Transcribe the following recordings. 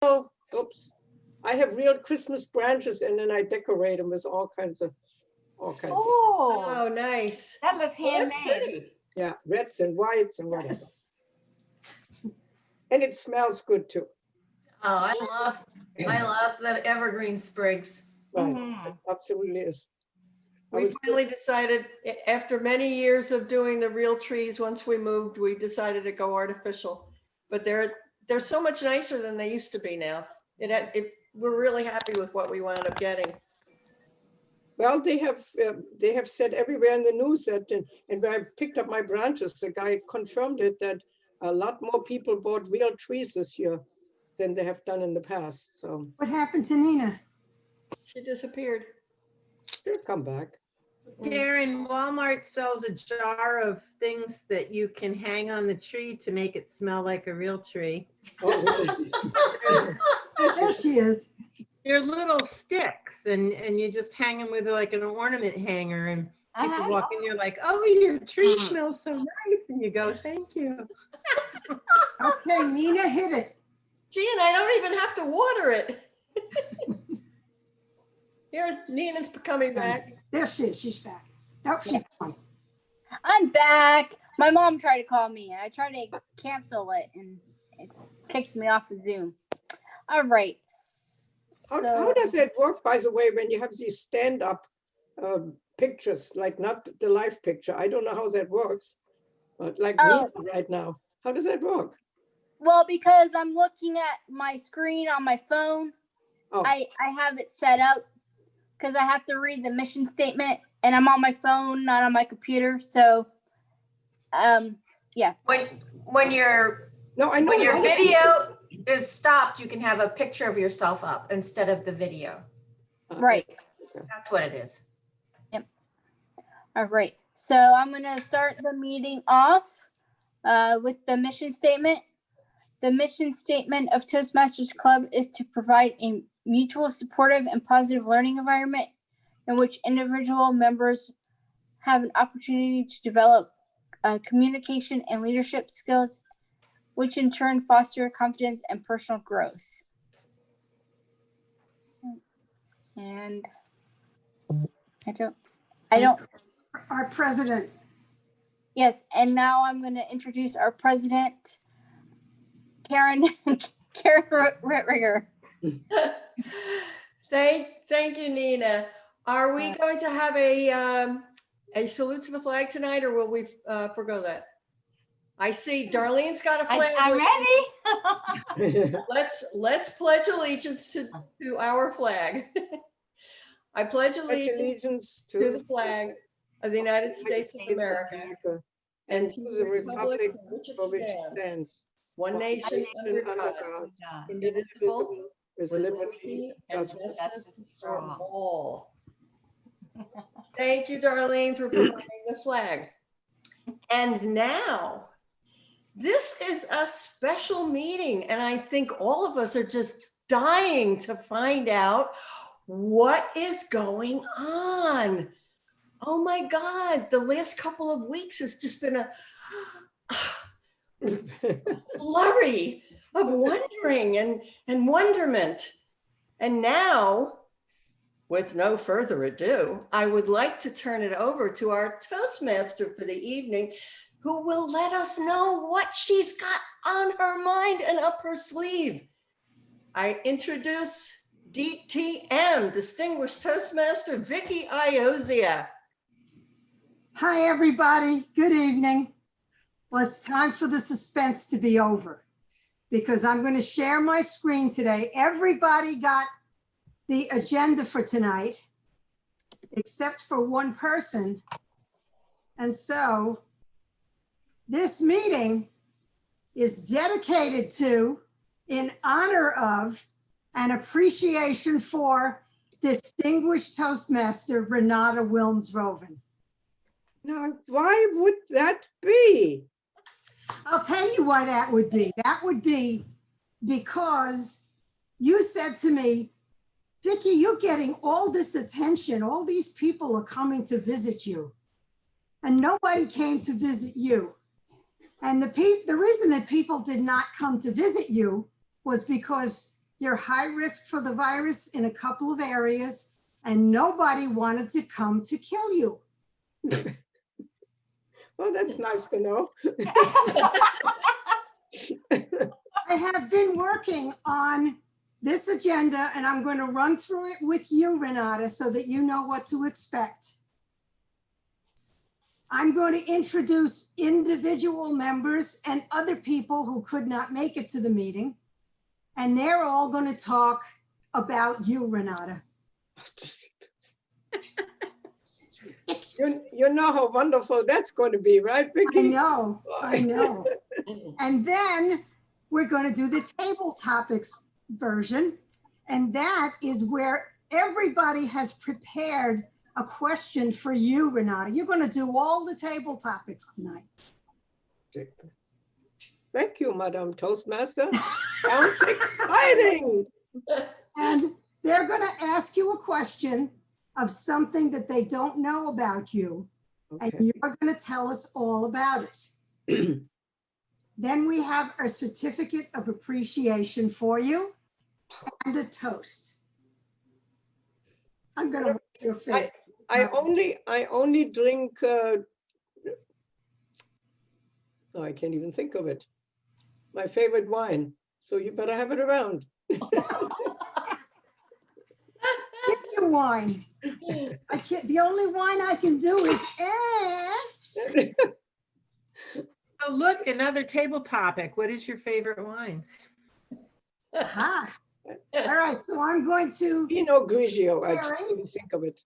Oh, oops. I have real Christmas branches and then I decorate them with all kinds of. Oh, Oh, nice. that looks Well, that's handmade. pretty. Yeah, reds and whites and whatever. Yes. And it smells good too. Oh, I love the evergreen sprigs. Right, Mhm. it absolutely is. I We was- finally decided, after many years of doing the real trees, once we moved, we decided to go artificial. But they're so much nicer than they used to be now. We're really happy with what we wound up getting. Well, they have said everywhere in the news that, and where I've picked up my branches, the guy confirmed it, that a lot more people bought real trees this year than they have done in the past. So What happened to Nina? She disappeared. she'll come back. Karen, Walmart sells a jar of things that you can hang on the tree to make it smell like a real tree. Oh, really? There she is. They're little sticks and you just hang them with like an ornament hanger and people Uh-huh. walk in, you're like, oh, your tree smells so nice. And you go, thank you. Okay, Nina hit it. Gee, and I don't even have to water it. Here's Nina's coming back. There she is. She's back. Nope, she's gone. I'm back. My mom tried to call me and I tried to cancel it and it kicked me off of Zoom. All right. How does that work, by the way, when you have these stand-up pictures, like not the live picture? I don't know how that works, but like Oh. me right now. How does that work? Well, because I'm looking at my screen on my phone, Oh. I have it set up because I have to read the mission statement and I'm on my phone, not on my computer. So, yeah. When your No, I know. when your video is stopped, you can have a picture of yourself up instead of the video. Right. That's what it is. All right. So I'm going to start the meeting off with the mission statement. The mission statement of Toastmasters Club is to provide a mutual supportive and positive learning environment in which individual members have an opportunity to develop communication and leadership skills, which in turn foster confidence and personal growth. And I don't, Our president. yes, and now I'm going to introduce our president, Karen Rittriger. Thank you, Nina. Are we going to have a salute to the flag tonight, or will we forgo that? I see Darlene's got a flag. I'm ready. Let's pledge allegiance to our flag. I pledge allegiance to the flag of the United States of America and to the republic for which it stands, one nation under God, indivisible, with liberty and justice for all. Thank you, Darlene, for providing the flag. And now, this is a special meeting, and I think all of us are just dying to find out what is going on. Oh my God, the last couple of weeks has just been a flurry of wondering and wonderment. And now, with no further ado, I would like to turn it over to our Toastmaster for the evening, who will let us know what she's got on her mind and up her sleeve. I introduce DTM, Distinguished Toastmaster Vicky Iozia. Hi, everybody. Good evening. Well, it's time for the suspense to be over because I'm going to share my screen today. Everybody got the agenda for tonight, except for one person. And so this meeting is dedicated to, in honor of, an appreciation for Distinguished Toastmaster Renate Wilms-Rovin. Now, why would that be? I'll tell you why that would be. That would be because you said to me, Vicki, you're getting all this attention. All these people are coming to visit you. And nobody came to visit you. And the reason that people did not come to visit you was because you're high risk for the virus in a couple of areas, and nobody wanted to come to kill you. Well, that's nice to know. I have been working on this agenda, and I'm going to run through it with you, Renata, so that you know what to expect. I'm going to introduce individual members and other people who could not make it to the meeting. And they're all going to talk about you, Renata. You know how wonderful that's going to be, right, Vicki? I know, I know. And then we're going to do the table topics version. And that is where everybody has prepared a question for you, Renata. You're going to do all the table topics tonight. Thank you, Madam Toastmaster. Sounds exciting. And they're going to ask you a question of something that they don't know about you. Okay. And you're going to tell us all about it. Then we have a certificate of appreciation for you and a toast. I'm going to watch your face. I only drink, oh, I can't even think of it. My favorite wine. So you better have it around. Give me wine. I can't, the only wine I can do is, Oh, look, another table topic. What is your favorite wine? aha. All right, so I'm going to, Pinot Grigio, I Sharing. didn't think of it.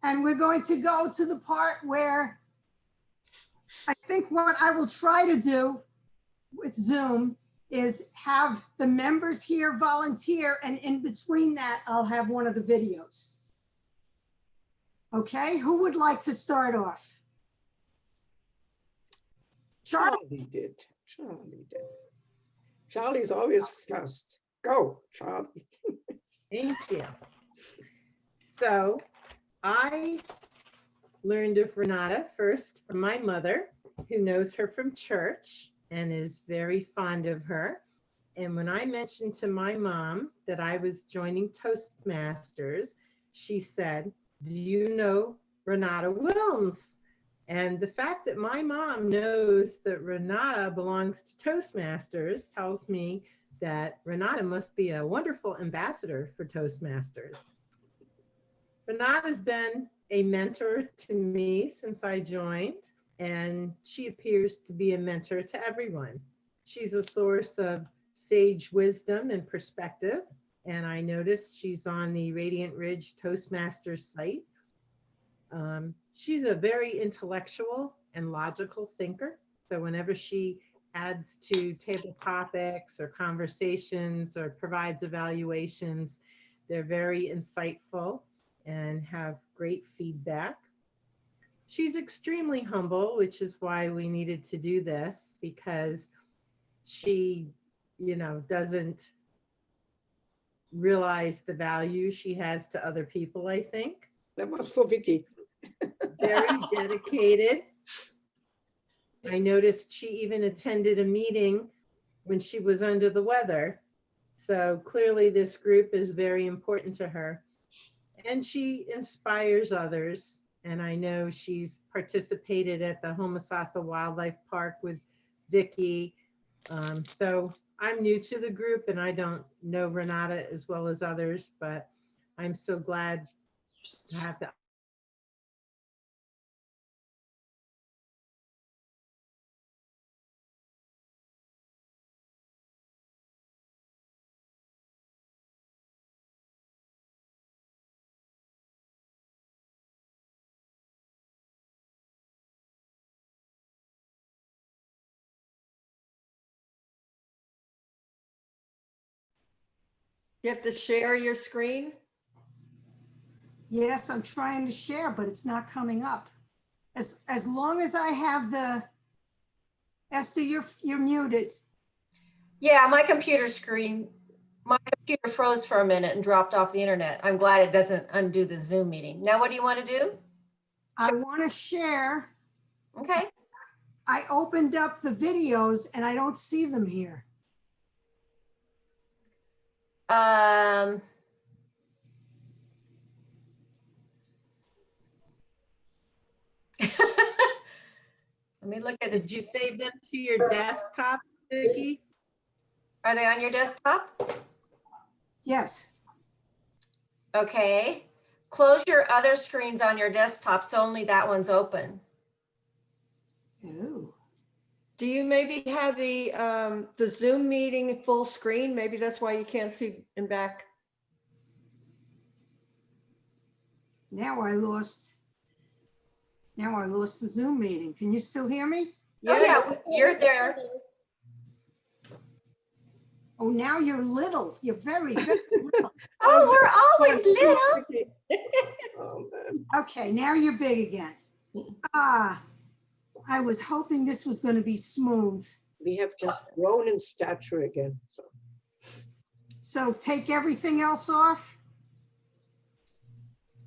and we're going to go to the part where I think what I will try to do with Zoom is have the members here volunteer, and in between that, I'll have one of the videos. Okay, who would like to start off? Charlie? Charlie did. Charlie's always first. Go, Charlie. Thank you. So I learned of Renata first from my mother, who knows her from church and is very fond of her. And when I mentioned to my mom that I was joining Toastmasters, she said, "Do you know Renate Wilms?" And the fact that my mom knows that Renata belongs to Toastmasters tells me that Renata must be a wonderful ambassador for Toastmasters. Renata has been a mentor to me since I joined, and she appears to be a mentor to everyone. She's a source of sage wisdom and perspective, and I noticed she's on the Radiant Ridge Toastmasters site. She's a very intellectual and logical thinker, so whenever she adds to table topics or conversations or provides evaluations, they're very insightful and have great feedback. She's extremely humble, which is why we needed to do this, because she, doesn't realize the value she has to other people, I think. That was for Vicki. Very dedicated. I noticed she even attended a meeting when she was under the weather. So clearly this group is very important to her. And she inspires others. And I know she's participated at the Homosassa Wildlife Park with Vicki. So I'm new to the group and I don't know Renata as well as others, but I'm so glad to have the You have to share your screen. Yes, I'm trying to share, but it's not coming up. As long as I have the, Esther, you're muted. Yeah, my computer froze for a minute and dropped off the internet. I'm glad it doesn't undo the Zoom meeting. Now, what do you want to do? I want to share. Okay. I opened up the videos and I don't see them here. Let me look at it. Did you save them to your desktop, Vicki? Are they on your desktop? Yes. Okay. Close your other screens on your desktop so only that one's open. Ooh. Do you maybe have the Zoom meeting full screen? Maybe that's why you can't see in back. Now I lost the Zoom meeting. Can you still hear me? Oh, yeah, you're there. Oh, now you're little. You're very, very little. Oh, we're always little. Oh, man. Okay, now you're big again. I was hoping this was going to be smooth. We have just grown in stature again. So take everything else off.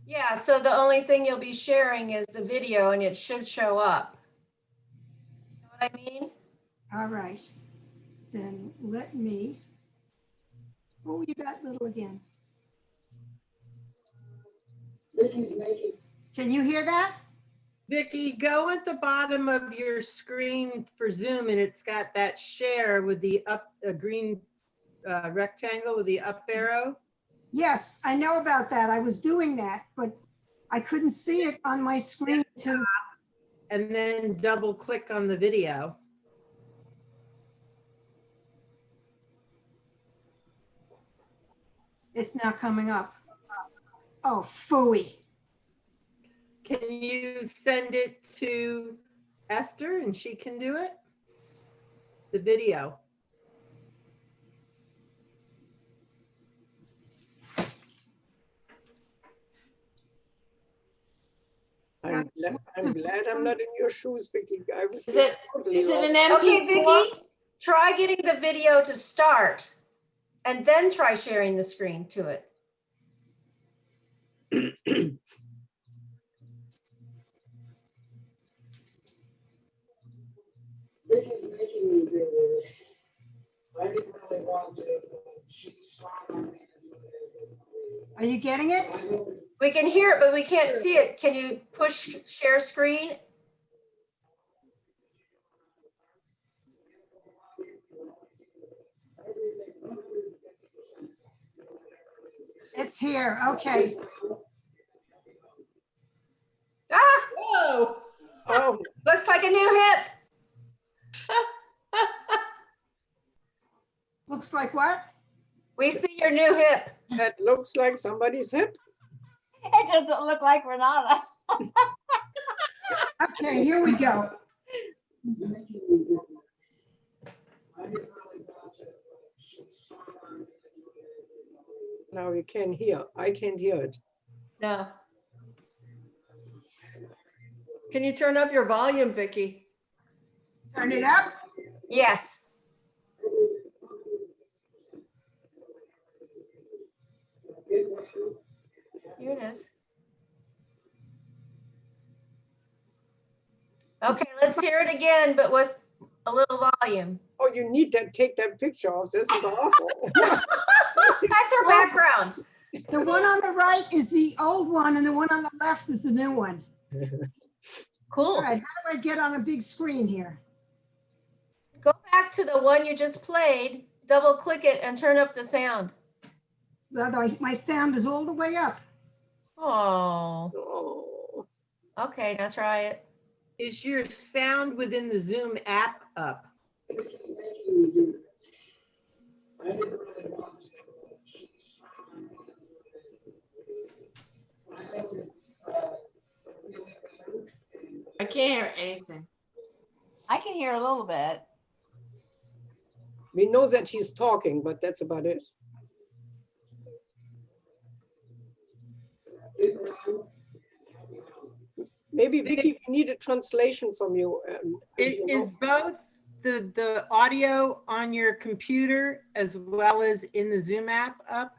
Yeah, so the only thing you'll be sharing is the video and it should show up. You know what I mean? All right. Then let me. Oh, you got little again. Can you hear that? Vicki, go at the bottom of your screen for Zoom and it's got that share with the green rectangle with the up arrow. Yes, I know about that. I was doing that, but I couldn't see it on my screen too. And then double click on the video. It's not coming up. Oh, phooey. Can you send it to Esther and she can do it? The video. I'm glad I'm not in your shoes, Vicki. I would Is be it totally is it lost. an Okay, MP4? Vicki, try getting the video to start and then try sharing the screen to it. Vicky's making me do this. I didn't really want to, but she swung on me. Are you getting it? We can hear it, but we can't see it. Can you push share screen? It's here. Okay. Ah, Whoa. Oh, looks like a new hip. Looks like what? We see your new hip. that looks like somebody's hip. It doesn't look like Renata. Okay, here we go. Now you can hear. I can't hear it. No. Can you turn up your volume, Vicki? Turn it up. Yes. Here it is. Okay, let's hear it again, but with a little volume. Oh, you need to take that picture off. This is awful. That's her background. The one on the right is the old one and the one on the left is the new one. Cool. All right, how do I get on a big screen here? Go back to the one you just played, double click it and turn up the sound. Otherwise, my sound is all the way up. Oh, Oh, okay, now try it. Is your sound within the Zoom app up? Vicky's making me do this. I didn't really want to, but she swung on me. I can't hear anything. I can hear a little bit. we know that he's talking, but that's about it. Maybe Vicki, we need a translation from you. Is both the audio on your computer as well as in the Zoom app up?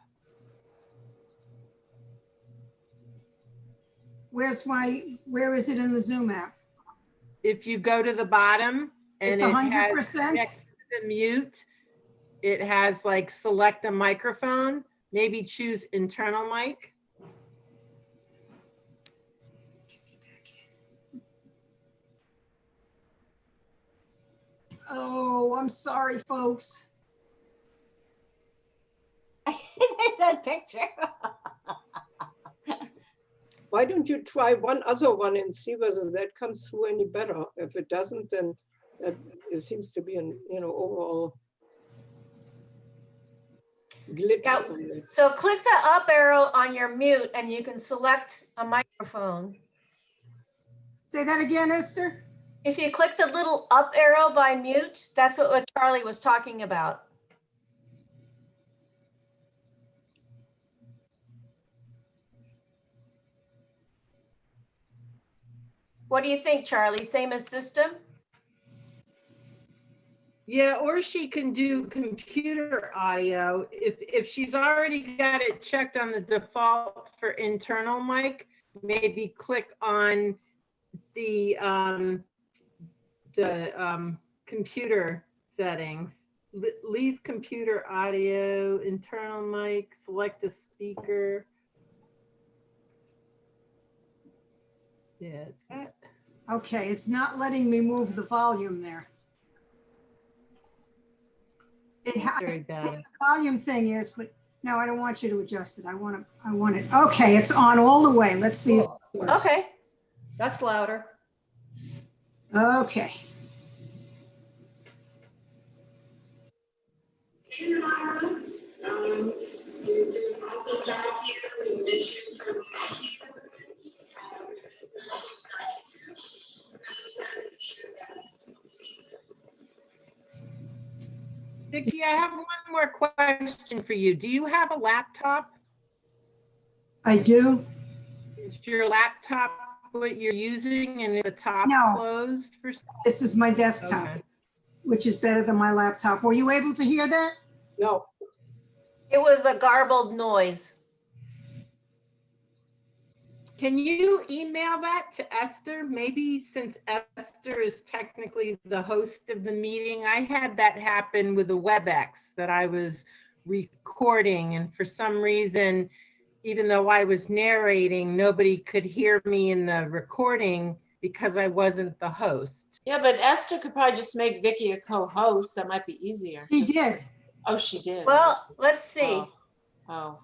Where is it in the Zoom app? If you go to the bottom and It's it has 100%. next to the mute, it has like select a microphone, maybe choose internal mic. Oh, I'm sorry, folks. There's that picture. Why don't you try one other one and see whether that comes through any better? If it doesn't, then that it seems to be an, you know, overall glitch. Yeah, so click the up arrow on your mute and you can select a microphone. Say that again, Esther? If you click the little up arrow by mute, that's what Charlie was talking about. What do you think, Charlie? Same as system? Yeah, or she can do computer audio. If she's already got it checked on the default for internal mic, maybe click on the computer settings. Leave computer audio, internal mic, select the speaker. Yeah, it's that. Okay, it's not letting me move the volume there. It has Very bad. what the volume thing is, but no, I don't want you to adjust it. I want it. Okay, it's on all the way. Let's see if it works. Okay. That's louder. Okay. You can also down here in mission from Vicki, I have one more question for you. Do you have a laptop? I do. Is your laptop what you're using and the top No. closed for? This is my desktop, Okay. which is better than my laptop. Were you able to hear that? No, It was a garbled noise. Can you email that to Esther? Maybe since Esther is technically the host of the meeting, I had that happen with a WebEx that I was recording, and for some reason, even though I was narrating, nobody could hear me in the recording because I wasn't the host. Yeah, but Esther could probably just make Vicky a co-host. That might be easier. He Just- did. Oh, she did. Well, let's see. Oh.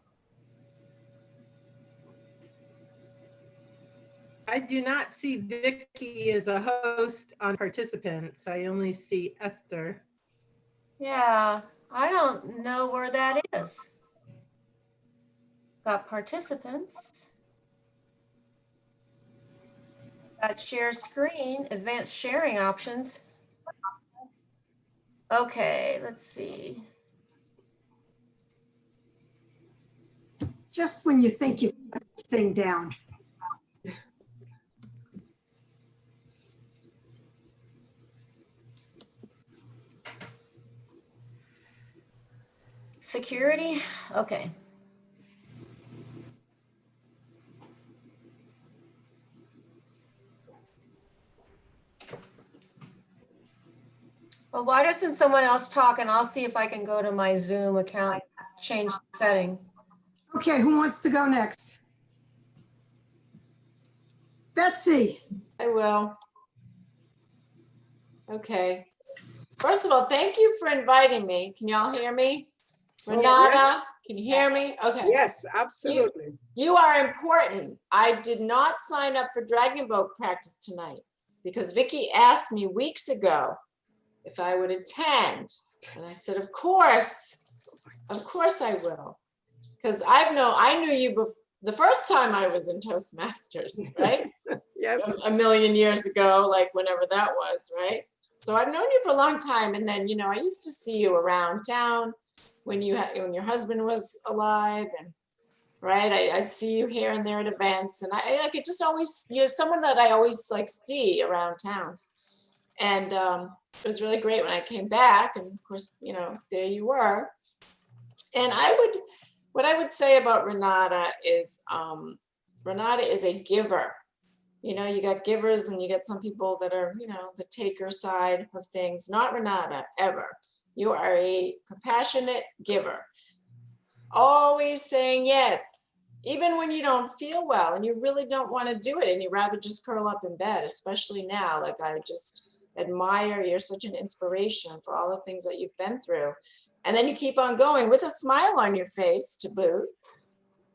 I do not see Vicky as a host on participants. I only see Esther. Yeah, I don't know where that is. Got participants. Got share screen, advanced sharing options. Okay, let's see. Just when you think you've got this thing down. Security, okay. Well, why doesn't someone else talk, and I'll see if I can go to my Zoom account, change the setting. Okay, who wants to go next? Betsy. I will. Okay. First of all, thank you for inviting me. Can y'all hear me? Oh, Renata, yes. can you hear me? Okay. Yes, absolutely. You are important. I did not sign up for Dragon Boat practice tonight because Vicky asked me weeks ago if I would attend. And I said, of course I will. Because I knew you the first time I was in Toastmasters, right? Yes. A million years ago, like whenever that was, right? So I've known you for a long time. And then, I used to see you around town when your husband was alive, and right, I'd see you here and there at events, and I could just always, you're someone that I always like see around town. And it was really great when I came back, and of course, there you were. And what I would say about Renata is a giver. You got givers and you got some people that are, the taker side of things. Not Renata, ever. You are a compassionate giver. Always saying yes, even when you don't feel well and you really don't want to do it and you'd rather just curl up in bed, especially now. Like, I just admire, you're such an inspiration for all the things that you've been through. And then you keep on going with a smile on your face to boot.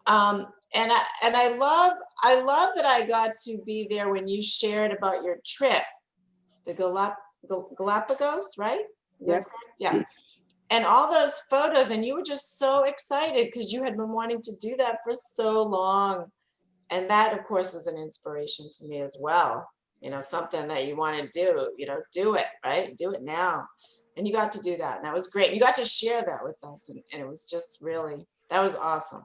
And I love that I got to be there when you shared about your trip, the Galapagos, right? Yes. Yeah. And all those photos, and you were just so excited because you had been wanting to do that for so long. And that, of course, was an inspiration to me as well. You know, something that you want to do, you know, do it, right? Do it now. And you got to do that. And that was great. You got to share that with us. And it was just really, that was awesome.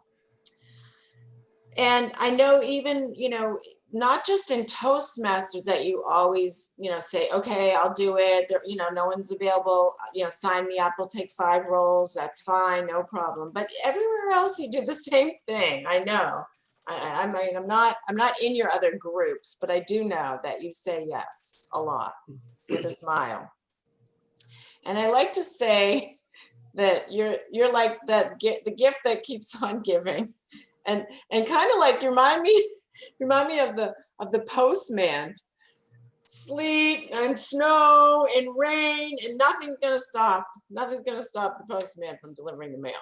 And I know even, you know, not just in Toastmasters that you always, you know, say, okay, I'll do it. There, you know, no one's available, you know, sign me up. I'll take 5 roles. That's fine. No problem. But everywhere else you do the same thing. I know. I mean, I'm not in your other groups, but I do know that you say yes a lot with a smile. And I like to say that you're like that, the gift that keeps on giving. And kind of like, you remind me of the postman. Sleet and snow and rain, and nothing's gonna stop the postman from delivering the mail.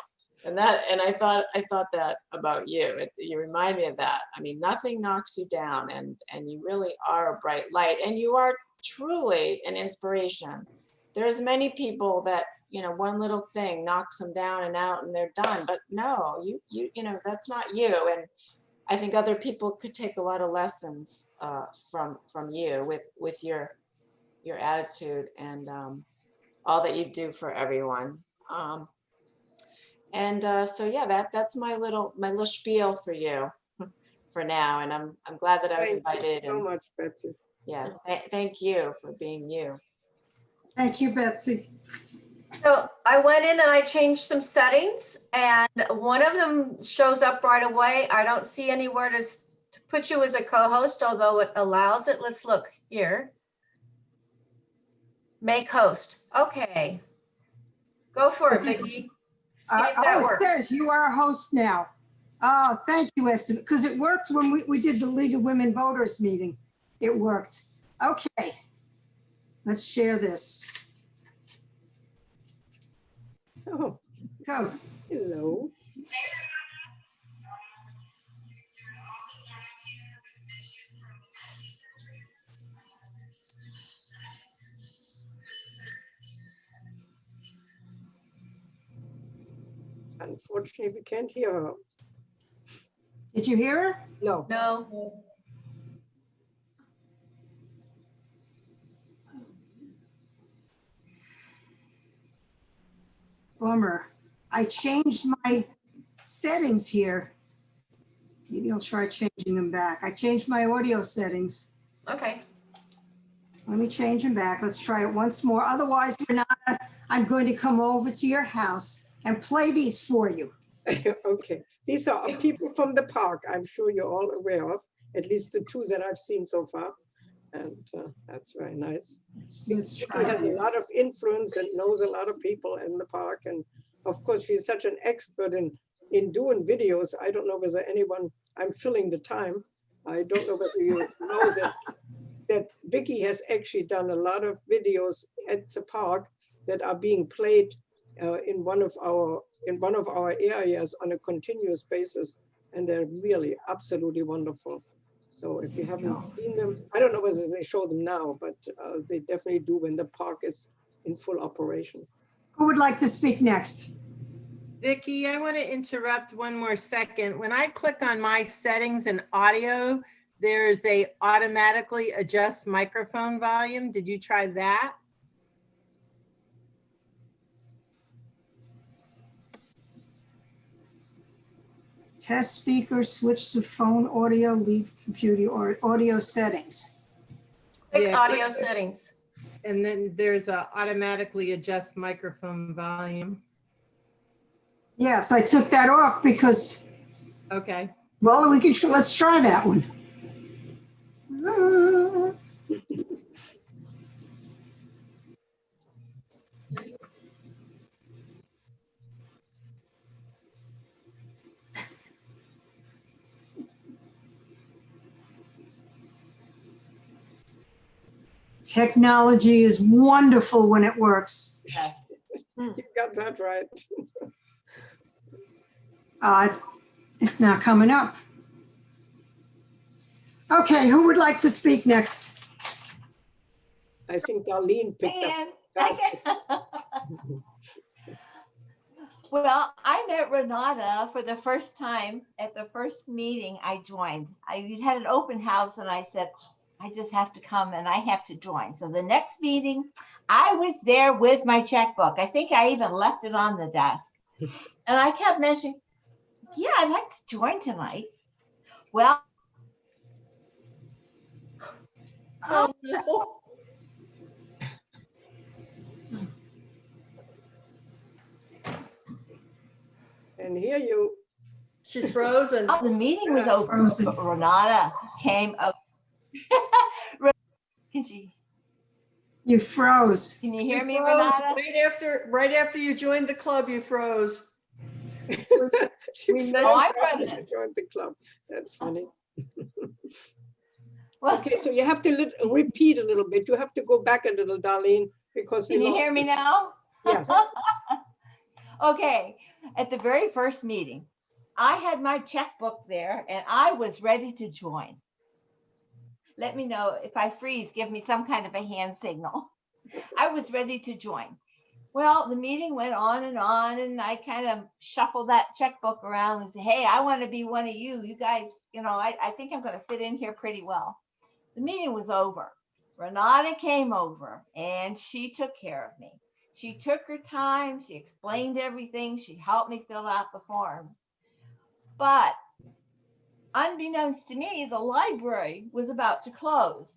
And I thought that about you. You remind me of that. I mean, nothing knocks you down, and you really are a bright light, and you are truly an inspiration. There's many people that, you know, one little thing knocks them down and out and they're done. But no, you know, that's not you. And I think other people could take a lot of lessons from you with your attitude and all that you do for everyone. So yeah, that's my little spiel for you for now. And I'm glad that I was invited. Thank you so much, Betsy. Yeah, thank you for being you. Thank you, Betsy. So I went in and I changed some settings, and one of them shows up right away. I don't see anywhere to put you as a co-host, although it allows it. Let's look here. Make host. Okay. Go for it, Vicki. See if that works. It says you are a host now. Oh, thank you, Esther, because it worked when we did the League of Women Voters meeting. It worked. Okay. Let's share this. Oh, Go. hello. Unfortunately, we can't hear her. Did you hear her? No. No. Bummer. I changed my settings here. Maybe I'll try changing them back. I changed my audio settings. Okay. Let me change them back. Let's try it once more. Otherwise, Renata, I'm going to come over to your house and play these for you. Okay. These are people from the park. I'm sure you're all aware of, at least the 2 that I've seen so far. And that's very nice. Let's She try has a it. lot of influence and knows a lot of people in the park. And of course, she's such an expert in doing videos. I don't know whether anyone, I'm filling the time. I don't know whether you know that Vicki has actually done a lot of videos at the park that are being played in one of our areas on a continuous basis. And they're really absolutely wonderful. So if you haven't seen them, I don't know whether they show them now, but they definitely do when the park is in full operation. Who would like to speak next? Vicki, I want to interrupt one more second. When I click on my settings and audio, there's a automatically adjust microphone volume. Did you try that? Test speaker, switch to phone audio, leave computer or audio settings. Click Yeah, audio click- settings. And then there's a automatically adjust microphone volume. Yes, I took that off because, Okay. well, let's try that one. Technology is wonderful when it works. You got that right. It's not coming up. Okay, who would like to speak next? I think Darlene picked up. And fastest. well, I met Renata for the first time at the first meeting I joined. I had an open house and I said, I just have to come and I have to join. So the next meeting, I was there with my checkbook. I think I even left it on the desk. And I kept mentioning, yeah, I'd like to join tonight. Well, Oh, no. And here you, She's frozen. the meeting was over. Frozen. But Renata came up. Can You froze. you You hear me, froze Renata? right after you joined the club, you froze. she We froze missed- I'm after she present. joined the club. That's funny. Well, Okay, so you have to repeat a little bit. You have to go back a little, Darlene, because we can you lost hear me you. now? Yes. Okay, at the very first meeting, I had my checkbook there and I was ready to join. Let me know if I freeze, give me some kind of a hand signal. I was ready to join. Well, the meeting went on and I kind of shuffled that checkbook around and said, hey, I want to be one of you. You guys, I think I'm going to fit in here pretty well. The meeting was over. Renata came over and she took care of me. She took her time. She explained everything. She helped me fill out the forms. But unbeknownst to me, the library was about to close.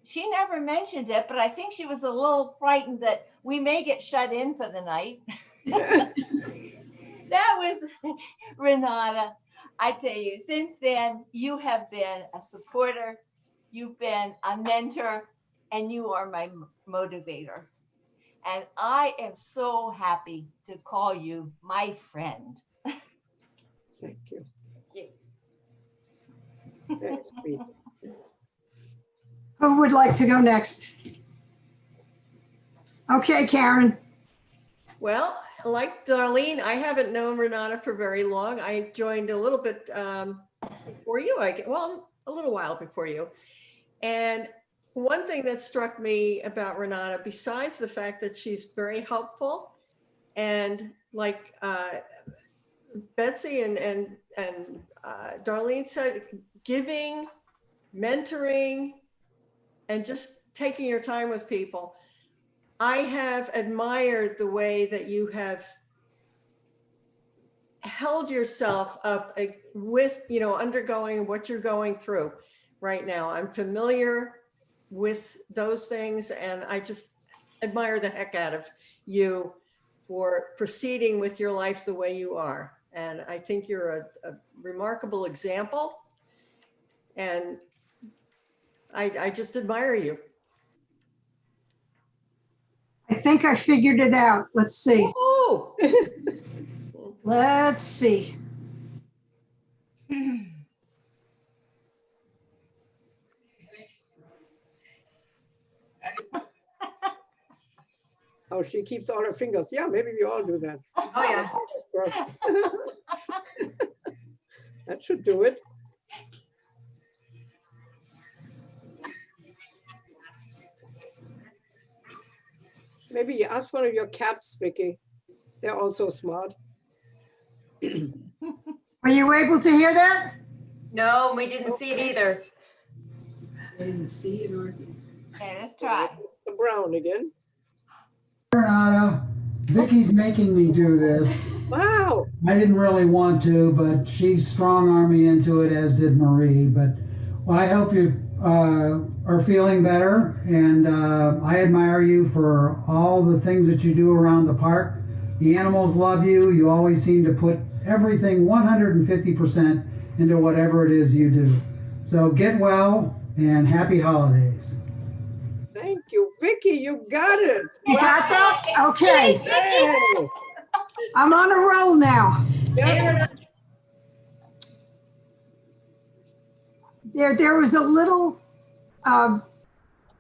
She never mentioned it, but I think she was a little frightened that we may get shut in for the night. That was Renata. I tell you, since then, you have been a supporter, you've been a mentor, and you are my motivator. And I am so happy to call you my friend. Thank you. Very sweet. Who would like to go next? Okay, Karen. Well, like Darlene, I haven't known Renata for very long. I joined a little bit before you, a little while before you. And one thing that struck me about Renata, besides the fact that she's very helpful and like Betsy and Darlene said, giving, mentoring, and just taking your time with people. I have admired the way that you have held yourself up with, undergoing what you're going through right now. I'm familiar with those things, and I just admire the heck out of you for proceeding with your life the way you are. And I think you're a remarkable example. And I just admire you. I think I figured it out. Let's see. Oh, Let's see. Oh, she keeps all her fingers. Yeah, maybe we all do that. Oh, yeah. Fingers crossed. That should do it. Maybe you ask one of your cats, Vicky. They're also smart. Were you able to hear that? No, we didn't see it either. Didn't see it or. Okay, let's try. Mr. Brown again. Renata, Vicky's making me do this. Wow. I didn't really want to, but she strong-armed me into it, as did Marie. But well, I hope you are feeling better, and I admire you for all the things that you do around the park. The animals love you. You always seem to put everything 150% into whatever it is you do. So get well, and happy holidays. Thank you, Vicky. You got it. You got that? Okay. Hey. I'm on a roll now. Yeah. There was a little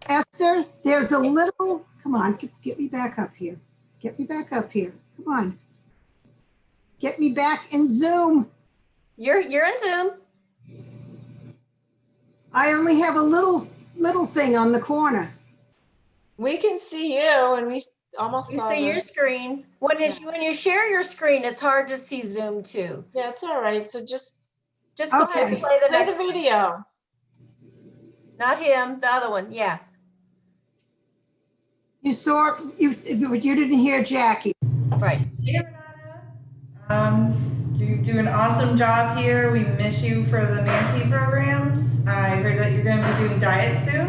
Esther, there's a little, come on, get me back up here. Get me back up here. Come on. Get me back in Zoom. You're in Zoom. I only have a little thing on the corner. We can see you and we almost You saw see your the, screen. When you share your screen, it's hard to see Zoom too. yeah, it's all right. So just Just go ahead and play the play next the one. video. Not him, the other one. Yeah. You saw, you didn't hear Jackie. Right. You do an awesome job here. We miss you for the Manti programs. I heard that you're going to be doing diet soon.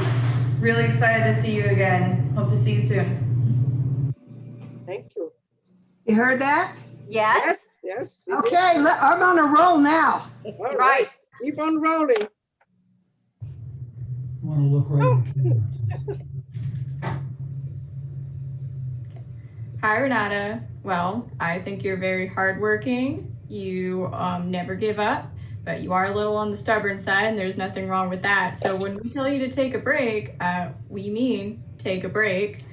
Really excited to see you again. Hope to see you soon. Thank you. You heard that? Yes. Yes. Okay, I'm on a roll now. All Right. Keep on rolling. I want to look right at the camera. Hi, Renata. Well, I think you're very hardworking. You never give up, but you are a little on the stubborn side, and there's nothing wrong with that. So when we tell you to take a break, we mean take a break.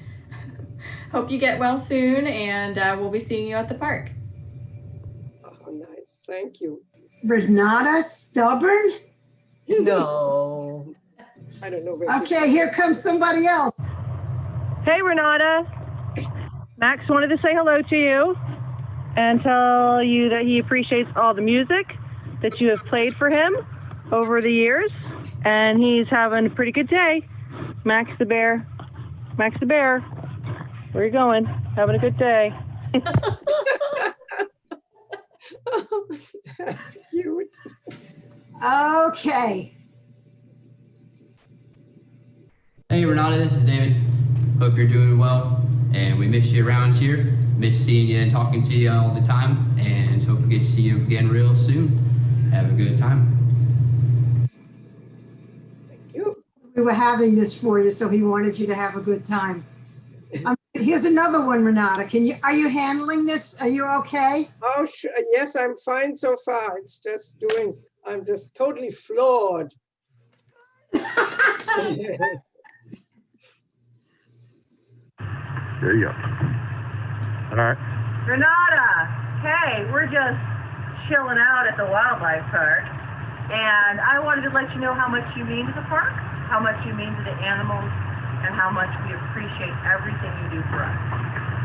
Hope you get well soon, and we'll be seeing you at the park. Oh, nice. Thank you. Renata, stubborn? No. I don't know. Where Okay, here comes somebody else. Hey, Renata. Max wanted to say hello to you and tell you that he appreciates all the music that you have played for him over the years, and he's having a pretty good day. Max the bear. Max the bear. Where are you going? Having a good day. Oh, that's cute. Okay. Hey Renata, this is David. Hope you're doing well, and we miss you around here. Miss seeing you and talking to you all the time, and hope we get to see you again real soon. Have a good time. Thank you. We were having this for you, so he wanted you to have a good time. Here's another one, Renata. Are you handling this? Are you okay? Oh, yes, I'm fine so far. It's just I'm just totally floored. There you go. All right. Renata, hey, we're just chilling out at the wildlife park, and I wanted to let you know how much you mean to the park, how much you mean to the animals, and how much we appreciate everything you do for us.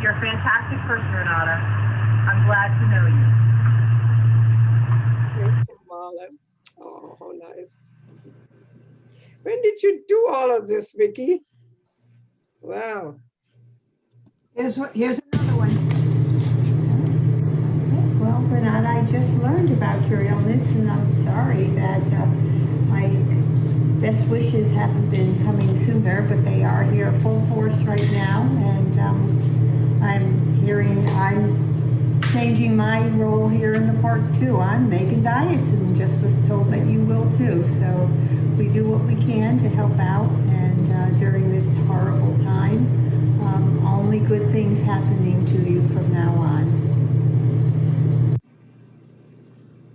You're a fantastic person, Renata. I'm glad to know you. Thank you, Marla. Oh, how nice. When did you do all of this, Vicki? Wow. Here's another one. Well, Renata, I just learned about your illness, and I'm sorry that my best wishes haven't been coming sooner, but they are here full force right now, and I'm changing my role here in the park too. I'm making diets, and just was told that you will too. So we do what we can to help out, and during this horrible time, only good things happening to you from now on.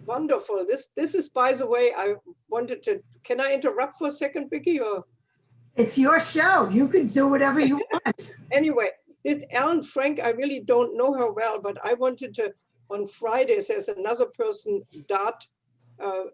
Wonderful. This is, by the way, I wanted to, can I interrupt for a second, Vicki? Or? It's your show. You can do whatever you want. Anyway, this Ellen Frank, I really don't know her well, but I wanted to, on Fridays, there's another person, Dot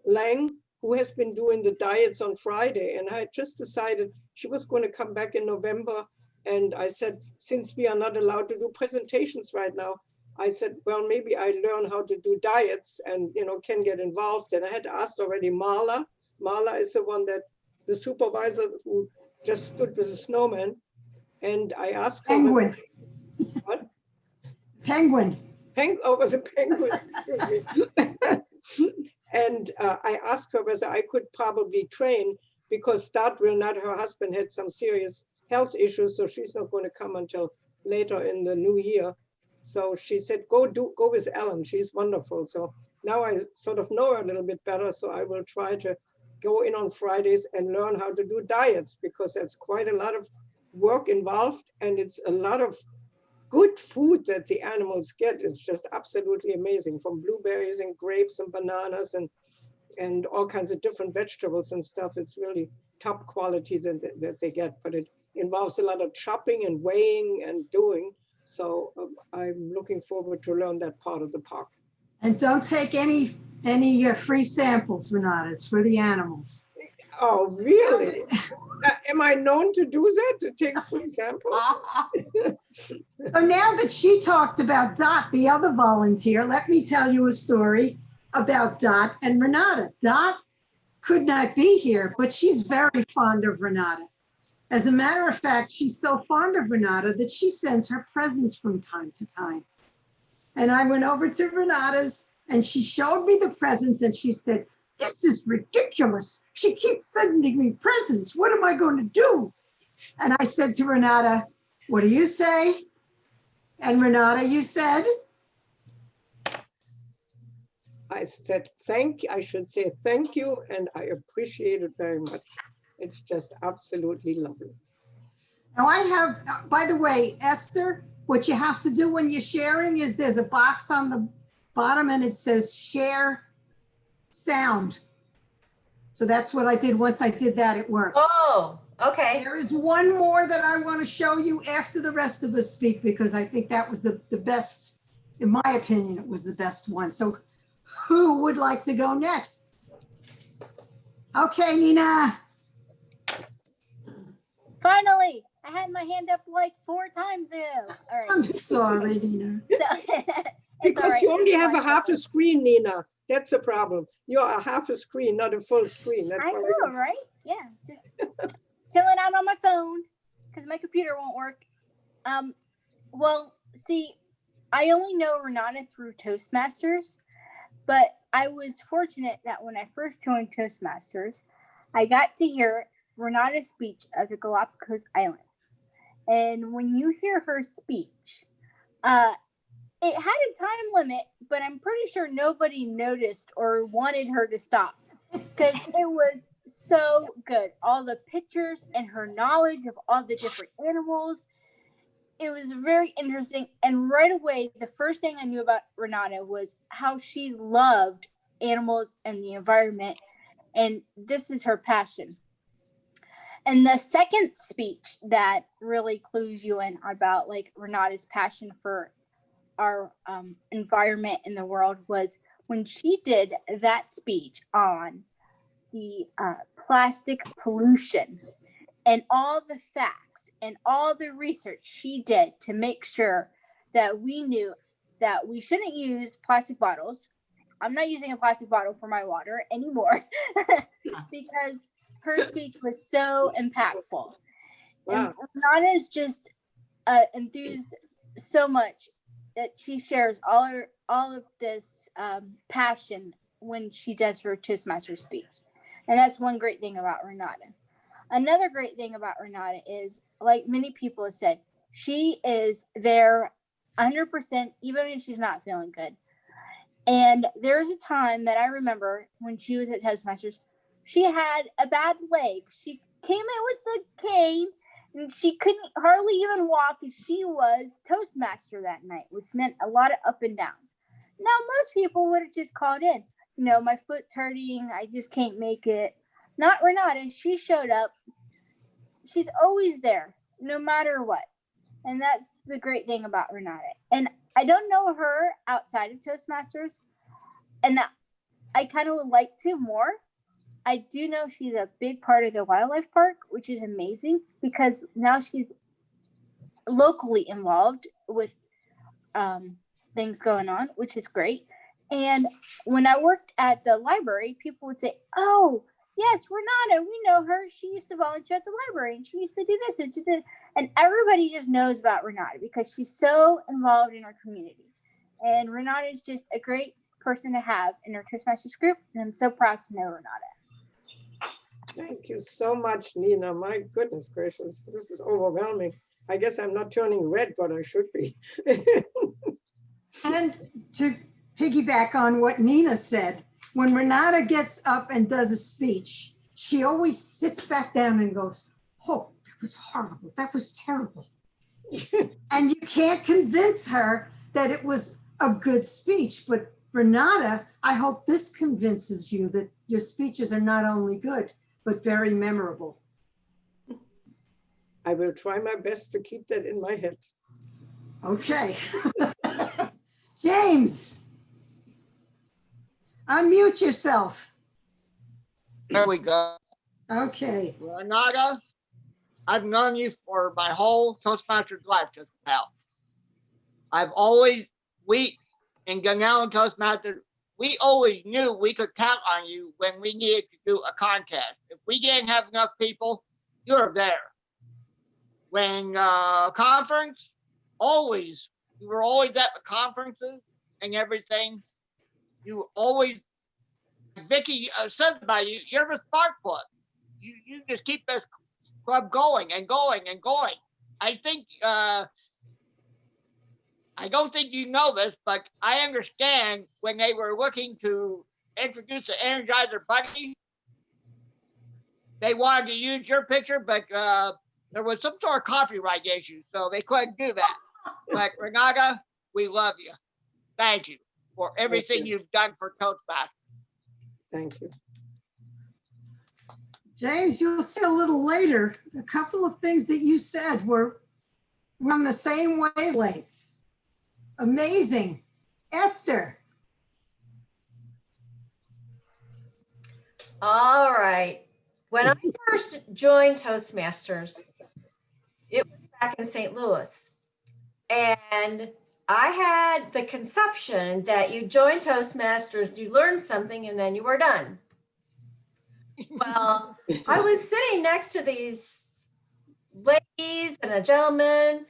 Lang, who has been doing the diets on Friday. And I just decided she was going to come back in November. And I said, since we are not allowed to do presentations right now, I said, well, maybe I learn how to do diets and, can get involved. And I had asked already Marla. Marla is the one that the supervisor who just stood with a snowman. And I asked her. Penguin. What? Penguin. Oh, it was a penguin. And I asked her whether I could probably train, because Dot will not, her husband had some serious health issues, so she's not going to come until later in the new year. So she said, go with Ellen. She's wonderful. So now I sort of know her a little bit better. So I will try to go in on Fridays and learn how to do diets, because that's quite a lot of work involved. And it's a lot of good food that the animals get. It's just absolutely amazing, from blueberries and grapes and bananas and all kinds of different vegetables and stuff. It's really top quality that they get, but involves a lot of chopping and weighing and doing. So I'm looking forward to learn that part of the park. And don't take any free samples, Renata. It's for the animals. Oh, really? Am I known to do that, to take free samples? So now that she talked about Dot, the other volunteer, let me tell you a story about Dot and Renata. Dot could not be here, but she's very fond of Renata. As a matter of fact, she's so fond of Renata that she sends her presents from time to time. And I went over to Renata's and she showed me the presents and she said, "This is ridiculous. She keeps sending me presents. What am I going to do?" And I said to Renata, "What do you say?" And Renata, you said? I said, I should say thank you, and I appreciate it very much. It's just absolutely lovely. Now I have, by the way, Esther, what you have to do when you're sharing is there's a box on the bottom and it says share sound. So that's what I did. Once I did that, it worked. Oh, okay. There is one more that I want to show you after the rest of us speak, because I think that was the best, in my opinion, it was the best one. So who would like to go next? Okay, Nina. Finally, I had my hand up like 4 times ago. All right. I'm sorry, Nina. Because you only have a half a screen, Nina. That's the problem. You're a half a screen, not a full screen. That's I know, right? Yeah, just chilling out on my phone because my computer won't work. Well, see, I only know Renata through Toastmasters, but I was fortunate that when I first joined Toastmasters, I got to hear Renata's speech of the Galapagos Island. And when you hear her speech, it had a time limit, but I'm pretty sure nobody noticed or wanted her to stop because it was so good. All the pictures and her knowledge of all the different animals. It was very interesting. And right away, the first thing I knew about Renata was how she loved animals and the environment. And this is her passion. And the second speech that really clues you in about like Renata's passion for our environment in the world was when she did that speech on the plastic pollution and all the facts and all the research she did to make sure that we knew that we shouldn't use plastic bottles. I'm not using a plastic bottle for my water anymore because her speech was so impactful. Wow. And Renata is just enthused so much that she shares all of this passion when she does her Toastmaster speech. And that's one great thing about Renata. Another great thing about Renata is, like many people have said, she is there 100% even when she's not feeling good. And there's a time that I remember when she was at Toastmasters, she had a bad leg. She came in with the cane and she couldn't hardly even walk, and she was Toastmaster that night, which meant a lot of up and downs. Now, most people would have just called in, you know, my foot's hurting, I just can't make it. Not Renata. She showed up. She's always there, no matter what. And that's the great thing about Renata. And I don't know her outside of Toastmasters, and I kind of would like to more. I do know she's a big part of the wildlife park, which is amazing because now she's locally involved with things going on, which is great. And when I worked at the library, people would say, "Oh, yes, Renata, we know her. She used to volunteer at the library and she used to do this and do that." And everybody just knows about Renata because she's so involved in our community. And Renata is just a great person to have in our Toastmasters group. And I'm so proud to know Renata. Thank you so much, Nina. My goodness gracious, this is overwhelming. I guess I'm not turning red, but I should be. And to piggyback on what Nina said, when Renata gets up and does a speech, she always sits back down and goes, "Oh, that was horrible. That was terrible." And you can't convince her that it was a good speech. But Renata, I hope this convinces you that your speeches are not only good, but very memorable. I will try my best to keep that in my head. Okay. James, unmute yourself. There we go. Okay. Renata, I've known you for my whole Toastmasters life just about. We in Gunnell Toastmasters, we always knew we could count on you when we needed to do a contest. If we didn't have enough people, you're there. When conference, you were always at the conferences and everything. You always, Vicky says about you, you're the spark plug. You just keep this club going and going and going. I think, I don't think you know this, but I understand when they were looking to introduce the Energizer Bunny, they wanted to use your picture, but there was some sort of copyright issue, so they couldn't do that. But Renata, we love you. Thank you for everything you've done for Toastmasters. Thank you. James, you'll see a little later, a couple of things that you said were on the same wavelength. Amazing. Esther. All right. When I first joined Toastmasters, it was back in St. Louis. And I had the conception that you joined Toastmasters, you learned something, and then you were done. Well, I was sitting next to these ladies and a gentleman.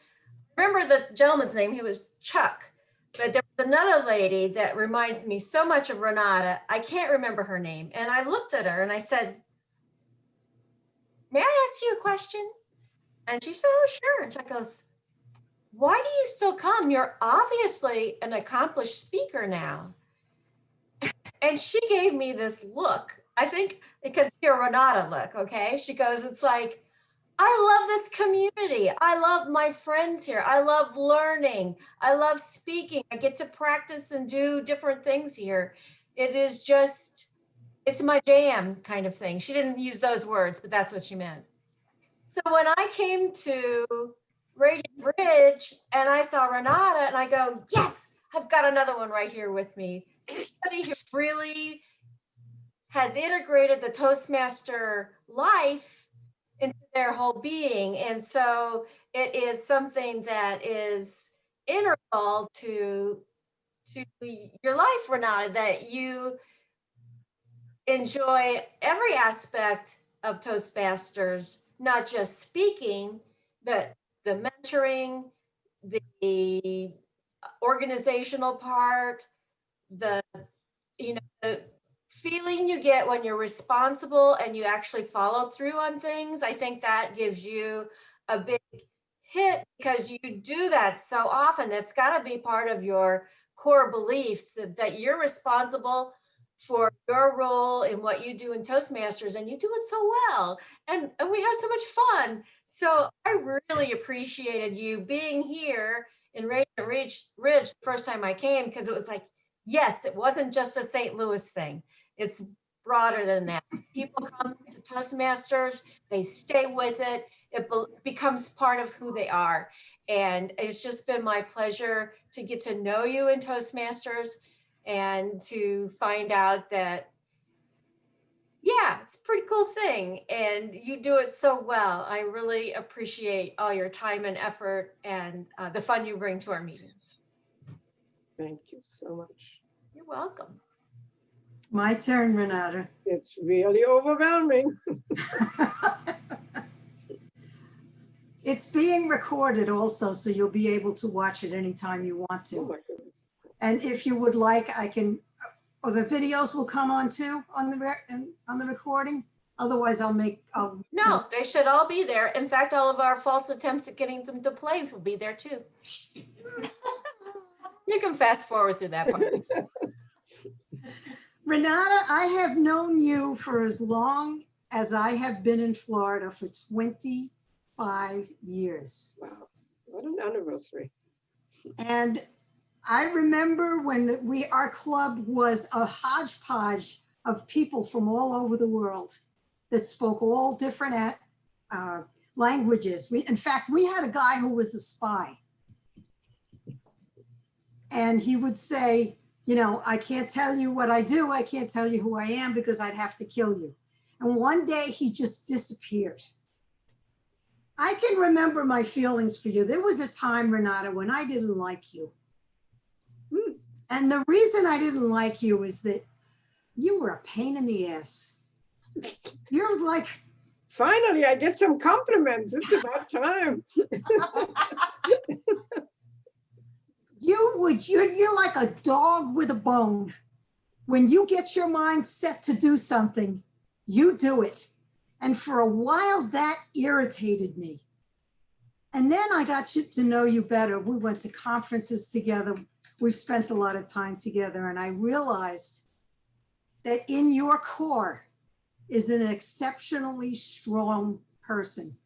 Remember the gentleman's name, he was Chuck. But there was another lady that reminds me so much of Renata. I can't remember her name. And I looked at her and I said, may I ask you a question? And she said, oh, sure. And she goes, why do you still come? You're obviously an accomplished speaker now. And she gave me this look. I think it could be a Renata look, okay? She goes, it's like, I love this community. I love my friends here. I love learning. I love speaking. I get to practice and do different things here. It is just, it's my jam kind of thing. She didn't use those words, but that's what she meant. So when I came to Radiant Ridge and I saw Renata and I go, yes, I've got another one right here with me. Somebody who really has integrated the Toastmaster life into their whole being. And so it is something that is integral to your life, Renata, that you enjoy every aspect of Toastmasters, not just speaking, but the mentoring, the organizational part, the feeling you get when you're responsible and you actually follow through on things. I think that gives you a big hit because you do that so often. It's got to be part of your core beliefs that you're responsible for your role in what you do in Toastmasters, and you do it so well. And we have so much fun. So I really appreciated you being here in Radiant Ridge the first time I came, because it was like, yes, it wasn't just a St. Louis thing. It's broader than that. People come to Toastmasters, they stay with it. It becomes part of who they are. And it's just been my pleasure to get to know you in Toastmasters and to find out that, yeah, it's a pretty cool thing. And you do it so well. I really appreciate all your time and effort and the fun you bring to our meetings. Thank you so much. You're welcome. My turn, Renata. It's really overwhelming. It's being recorded also, so you'll be able to watch it anytime you want to. Oh my goodness. And if you would like, I can, or the videos will come on too on the recording. Otherwise, No, they should all be there. In fact, all of our false attempts at getting them to play will be there too. You can fast forward through that part. Renata, I have known you for as long as I have been in Florida, for 25 years. Wow, what an anniversary. And I remember when our club was a hodgepodge of people from all over the world that spoke all different languages. In fact, we had a guy who was a spy. And he would say, you know, I can't tell you what I do. I can't tell you who I am because I'd have to kill you. And one day he just disappeared. I can remember my feelings for you. There was a time, Renata, when I didn't like you. And the reason I didn't like you is that you were a pain in the ass. You're like, finally, I get some compliments. It's about time. You're like a dog with a bone. When you get your mind set to do something, you do it. And for a while that irritated me. And then I got to know you better. We went to conferences together. We've spent a lot of time together. And I realized that in your core is an exceptionally strong person.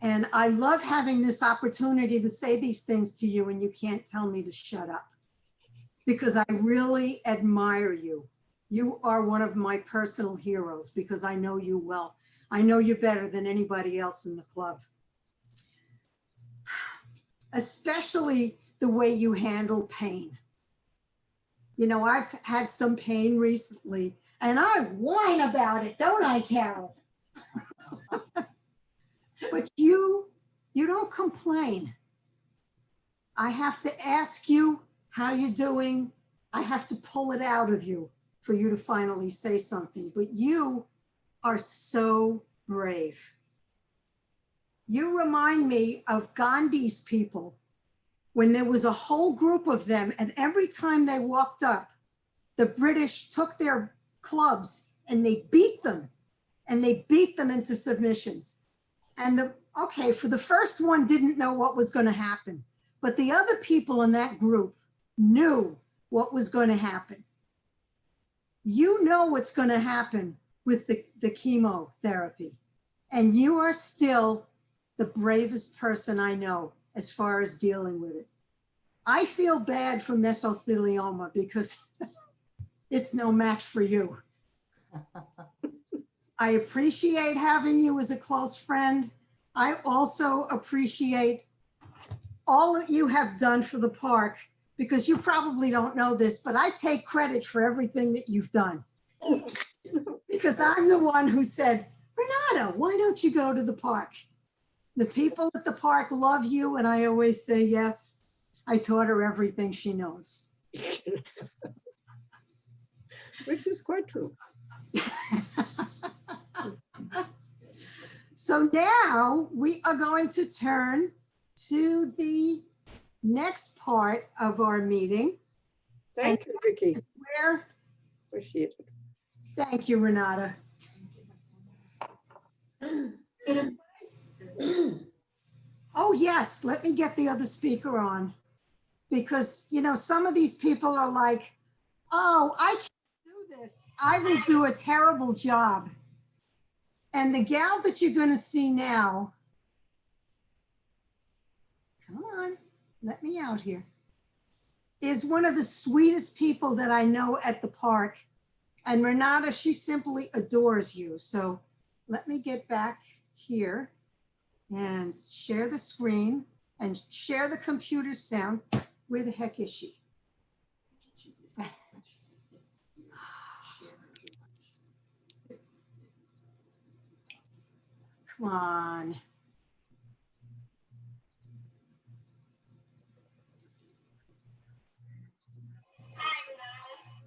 And I love having this opportunity to say these things to you and you can't tell me to shut up because I really admire you. You are one of my personal heroes because I know you well. I know you better than anybody else in the club. Especially the way you handle pain. You know, I've had some pain recently and I whine about it, don't I, Carol? But you don't complain. I have to ask you how you're doing. I have to pull it out of you for you to finally say something. But you are so brave. You remind me of Gandhi's people when there was a whole group of them and every time they walked up, the British took their clubs and they beat them into submissions. And for the first one didn't know what was going to happen, but the other people in that group knew what was going to happen. You know what's going to happen with the chemotherapy, and you are still the bravest person I know as far as dealing with it. I feel bad for mesothelioma because it's no match for you. I appreciate having you as a close friend. I also appreciate all that you have done for the park because you probably don't know this, but I take credit for everything that you've done. Because I'm the one who said, Renata, why don't you go to the park? The people at the park love you, and I always say yes. I taught her everything she knows. Which is quite true. So now we are going to turn to the next part of our meeting. Thank you, Vicki. Appreciate it. Thank you, Renata. Oh, yes, let me get the other speaker on. Because, you know, some of these people are like, oh, I can't do this. I will do a terrible job. And the gal that you're going to see now, come on, let me out here, is one of the sweetest people that I know at the park. And Renata, she simply adores you. So let me get back here and share the screen and share the computer sound. Where the heck is she? Come on.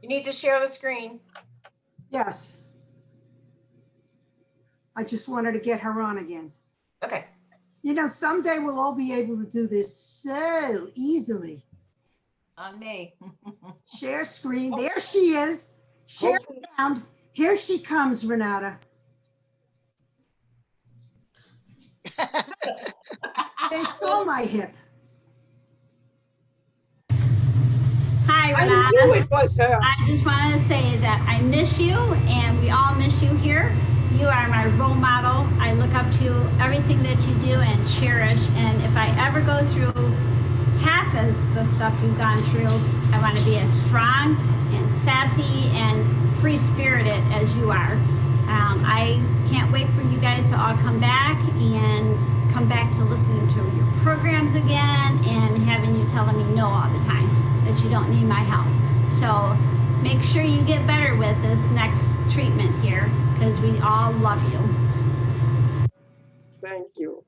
You need to share the screen. Yes. I just wanted to get her on again. Okay. You know, someday we'll all be able to do this so easily. On me. Share screen. There she is. Share sound. Here she comes, Renata. They saw my hip. Hi, Renata. I knew it was her. I just want to say that I miss you and we all miss you here. You are my role model. I look up to everything that you do and cherish. And if I ever go through half as the stuff you've gone through, I want to be as strong and sassy and free-spirited as you are. I can't wait for you guys to all come back to listening to your programs again and having you telling me no all the time, that you don't need my help. So make sure you get better with this next treatment here, because we all love you. Thank you.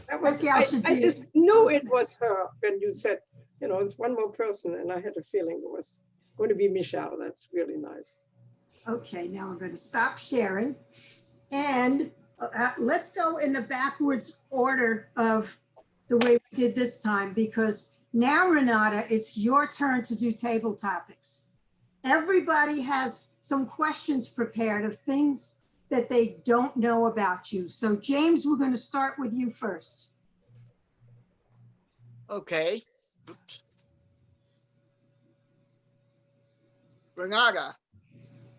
That was, Gal should I be just knew it Toastmaster. was her when you said, you know, it's one more person, and I had a feeling it was going to be Michelle. That's really nice. Okay, now I'm going to stop sharing. And let's go in the backwards order of the way we did this time, because now, Renata, it's your turn to do table topics. Everybody has some questions prepared of things that they don't know about you. So James, we're going to start with you first. Okay. Renata,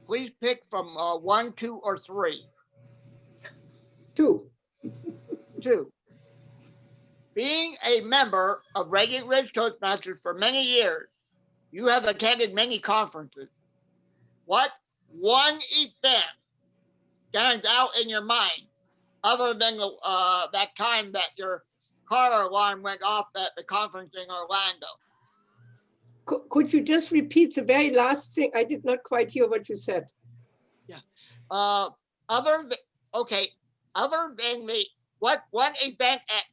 please pick from 1, 2, or 3. 2. 2. Being a member of Radiant Ridge Toastmasters for many years, you have attended many conferences. What one event stands out in your mind, other than that time that your car alarm went off at the conference in Orlando? Could you just repeat the very last thing? I did not quite hear what you said. Yeah. Other than the what event at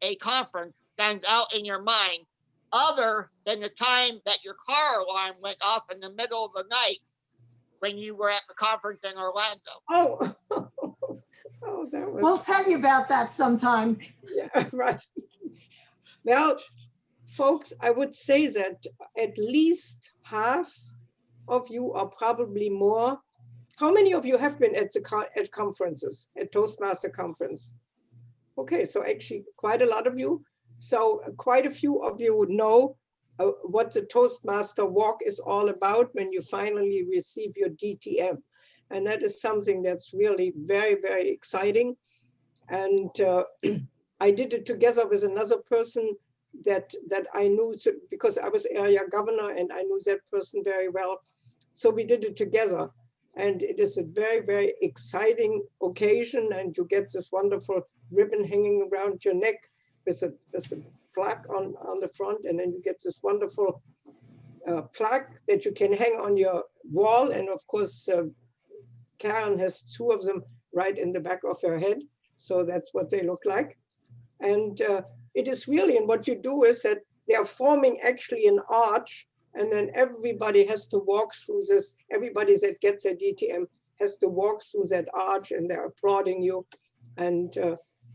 a conference stands out in your mind, other than the time that your car alarm went off in the middle of the night when you were at the conference in Orlando? Oh, oh, that was. We'll tell you about that sometime. Yeah, right. Well, folks, I would say that at least half of you, or probably more. How many of you have been at conferences, at Toastmaster conference? Okay, so actually quite a lot of you. So quite a few of you would know what the Toastmaster walk is all about when you finally receive your DTM. And that is something that's really very, very exciting. And I did it together with another person that I knew, because I was area governor and I knew that person very well. So we did it together. And it is a very, very exciting occasion. And you get this wonderful ribbon hanging around your neck with a plaque on the front. And then you get this wonderful plaque that you can hang on your wall. And of course, Karen has 2 of them right in the back of her head. So that's what they look like. And it is really, and what you do is that they are forming actually an arch, and then everybody has to walk through this. Everybody that gets a DTM has to walk through that arch, and they're applauding you. And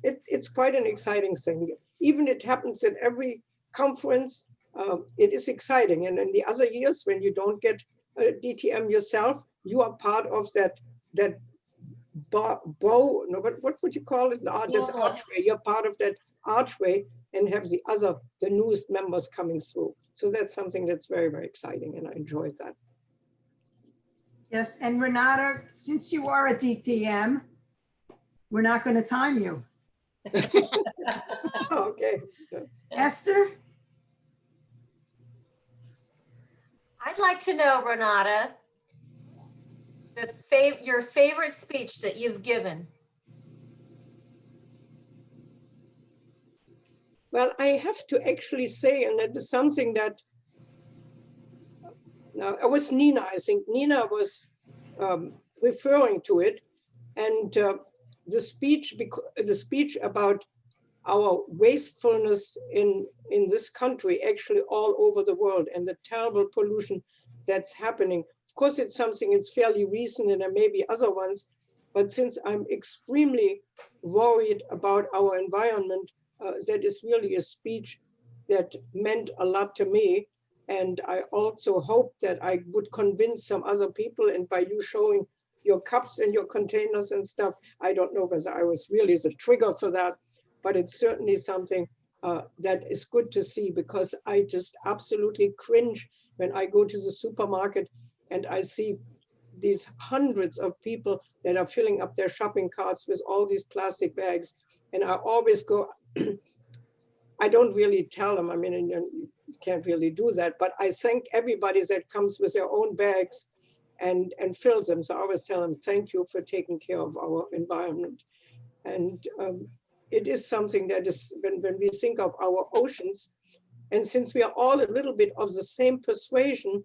it's quite an exciting thing. Even it happens at every conference. It is exciting. And in the other years, when you don't get a DTM yourself, you are part of that bow, no, but what would you call it? This archway. You're part of that archway and have the newest members coming through. So that's something that's very, very exciting, and I enjoyed that. Yes, and Renata, since you are a DTM, we're not going to time you. Okay. Esther? I'd like to know, Renata, your favorite speech that you've given. Well, I have to actually say, and that is something that, now it was Nina, I think Nina was referring to it, and the speech about our wastefulness in this country, actually all over the world, and the terrible pollution that's happening. Of course, it's something, it's fairly recent, and there may be other ones, but since I'm extremely worried about our environment, that is really a speech that meant a lot to me. And I also hope that I would convince some other people, and by you showing your cups and your containers and stuff, I don't know whether I was really the trigger for that, but it's certainly something that is good to see, because I just absolutely cringe when I go to the supermarket and I see these hundreds of people that are filling up their shopping carts with all these plastic bags. And I always go, I don't really tell them, I mean, you can't really do that, but I thank everybody that comes with their own bags and fills them. So I always tell them, thank you for taking care of our environment. And it is something that is, when we think of our oceans, and since we are all a little bit of the same persuasion,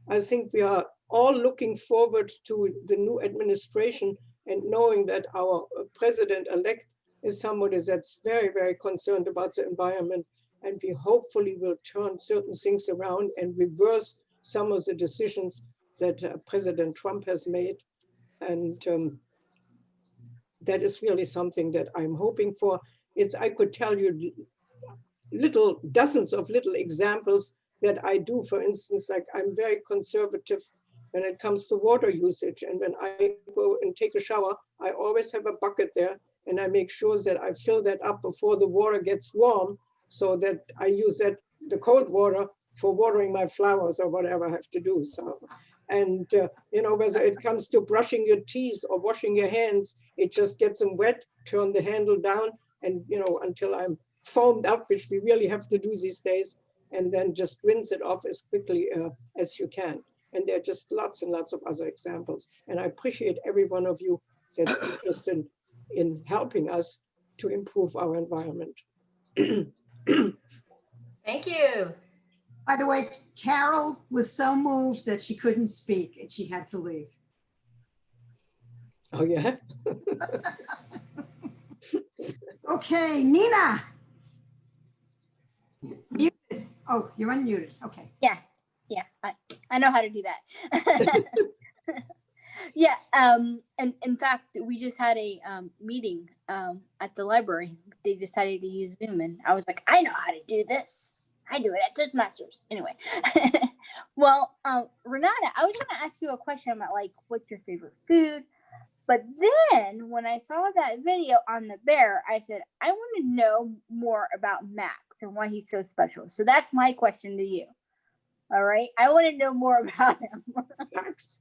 I think we are all looking forward to the new administration and knowing that our president-elect is somebody that's very, very concerned about the environment. And we hopefully will turn certain things around and reverse some of the decisions that President Trump has made. And that is really something that I'm hoping for. I could tell you dozens of little examples that I do. For instance, like I'm very conservative when it comes to water usage. And when I go and take a shower, I always have a bucket there, and I make sure that I fill that up before the water gets warm, so that I use the cold water for watering my flowers or whatever I have to do. So, and whether it comes to brushing your teeth or washing your hands, it just gets them wet, turn the handle down, and until I'm foamed up, which we really have to do these days, and then just rinse it off as quickly as you can. And there are just lots and lots of other examples. And I appreciate every one of you that's interested in helping us to improve our environment. Thank you. By the way, Carol was so moved that she couldn't speak and she had to leave. Oh, yeah? Okay, Nina. Muted. Oh, you're unmuted. Okay. Yeah, I know how to do that. Yeah, and in fact, we just had a meeting at the library. They decided to use Zoom, and I was like, I know how to do this. I do it at Toastmasters. Anyway, well, Renata, I was going to ask you a question about like, what's your favorite food? But then when I saw that video on the bear, I said, I want to know more about Max and why he's so special. So that's my question to you. All right. I want to know more about him. Max.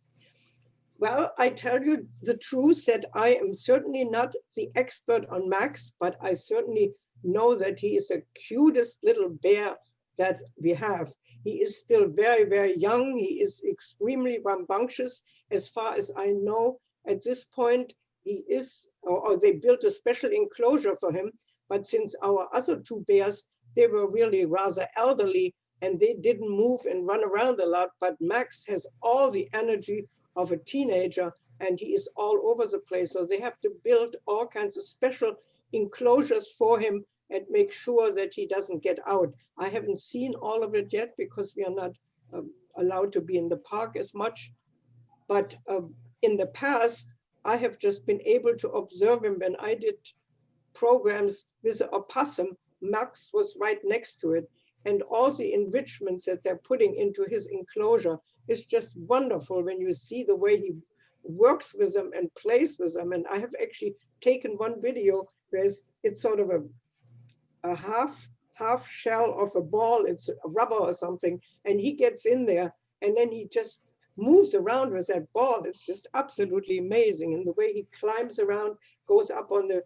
Well, I tell you the truth that I am certainly not the expert on Max, but I certainly know that he is the cutest little bear that we have. He is still very, very young. He is extremely rambunctious. As far as I know, at this point, he is, or they built a special enclosure for him. But since our other two bears, they were really rather elderly and they didn't move and run around a lot. But Max has all the energy of a teenager and he is all over the place. So they have to build all kinds of special enclosures for him and make sure that he doesn't get out. I haven't seen all of it yet because we are not allowed to be in the park as much. But in the past, I have just been able to observe him. When I did programs with the opossum, Max was right next to it. And all the enrichments that they're putting into his enclosure is just wonderful when you see the way he works with them and plays with them. And I have actually taken one video where it's sort of a half shell of a ball, it's a rubber or something, and he gets in there and then he just moves around with that ball. It's just absolutely amazing. And the way he climbs around, goes up on the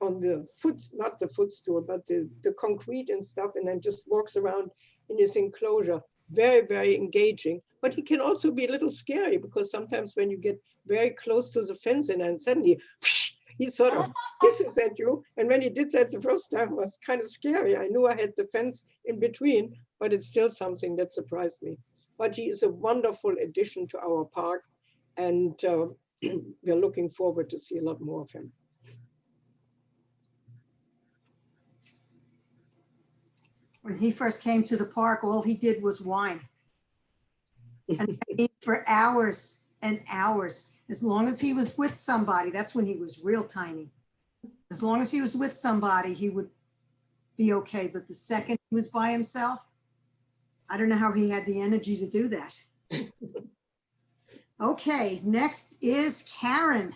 not the footstool, but the concrete and stuff, and then just walks around in his enclosure. Very, very engaging. But he can also be a little scary because sometimes when you get very close to the fence and then suddenly he sort of hisses at you. And when he did that the first time, it was kind of scary. I knew I had the fence in between, but it's still something that surprised me. But he is a wonderful addition to our park, and we're looking forward to see a lot more of him. When he first came to the park, all he did was whine. And for hours and hours, as long as he was with somebody, that's when he was real tiny. As long as he was with somebody, he would be okay. But the second he was by himself, I don't know how he had the energy to do that. Okay, next is Karen.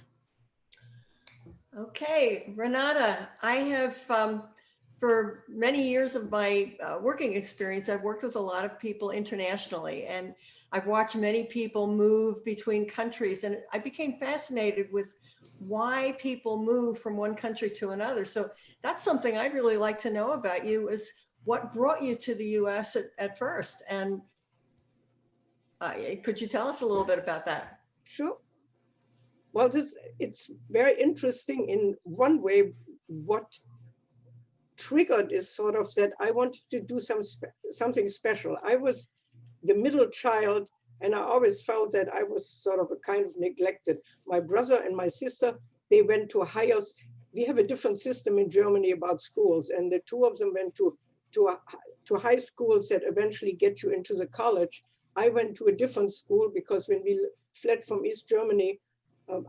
Okay, Renata, I have, for many years of my working experience, I've worked with a lot of people internationally, and I've watched many people move between countries, and I became fascinated with why people move from one country to another. So that's something I'd really like to know about you, is what brought you to the US at first, and Could you tell us a little bit about that? Sure. Well, it's very interesting in one way. What triggered is sort of that I wanted to do something special. I was the middle child, and I always felt that I was sort of a kind of neglected. My brother and my sister, they went to we have a different system in Germany about schools, and the two of them went to high schools that eventually get you into the college. I went to a different school because when we fled from East Germany,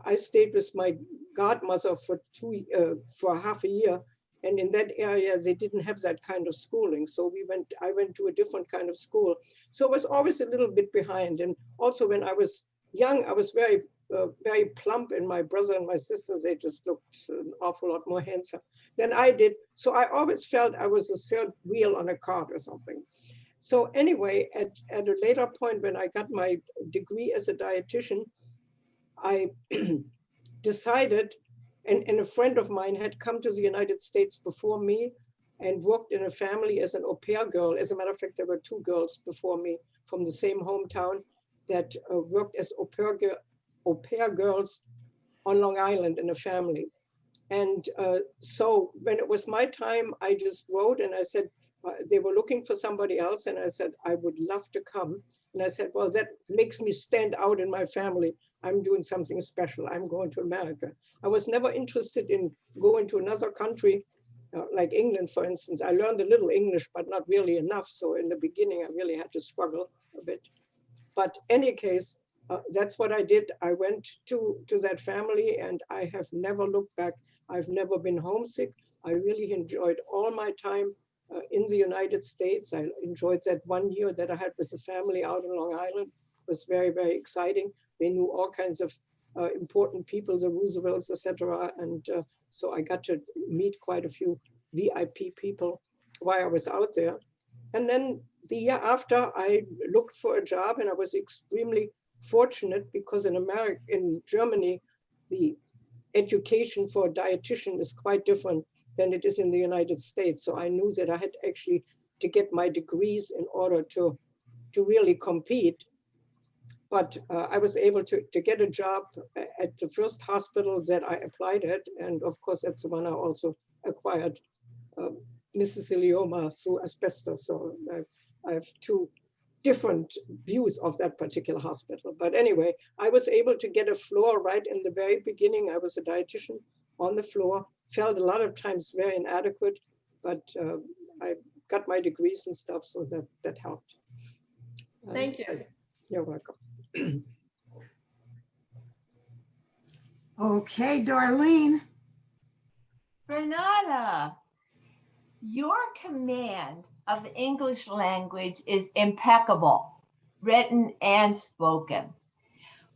I stayed with my godmother for half a year. And in that area, they didn't have that kind of schooling. So I went to a different kind of school. So I was always a little bit behind. And also when I was young, I was very, very plump, and my brother and my sister, they just looked an awful lot more handsome than I did. So I always felt I was a third wheel on a cart or something. So anyway, at a later point, when I got my degree as a dietitian, I decided, and a friend of mine had come to the United States before me and worked in a family as an au pair girl. As a matter of fact, there were two girls before me from the same hometown that worked as au pair girls on Long Island in a family. And so when it was my time, I just wrote and I said, they were looking for somebody else. And I said, I would love to come. And I said, well, that makes me stand out in my family. I'm doing something special. I'm going to America. I was never interested in going to another country like England, for instance. I learned a little English, but not really enough. So in the beginning, I really had to struggle a bit. But any case, that's what I did. I went to that family and I have never looked back. I've never been homesick. I really enjoyed all my time in the United States. I enjoyed that 1 year that I had with the family out on Long Island. It was very, very exciting. They knew all kinds of important people, the Roosevelts, etc. And so I got to meet quite a few VIP people while I was out there. And then the year after, I looked for a job, and I was extremely fortunate because in Germany, the education for a dietitian is quite different than it is in the United States. So I knew that I had actually to get my degrees in order to really compete. But I was able to get a job at the first hospital that I applied at. And of course, that's the one I also acquired mesothelioma through asbestos. So I have two different views of that particular hospital. But anyway, I was able to get a floor right in the very beginning. I was a dietitian on the floor, felt a lot of times very inadequate, but I got my degrees and stuff, so that helped. Thank you. You're welcome. Okay, Darlene. Renata, your command of the English language is impeccable, written and spoken.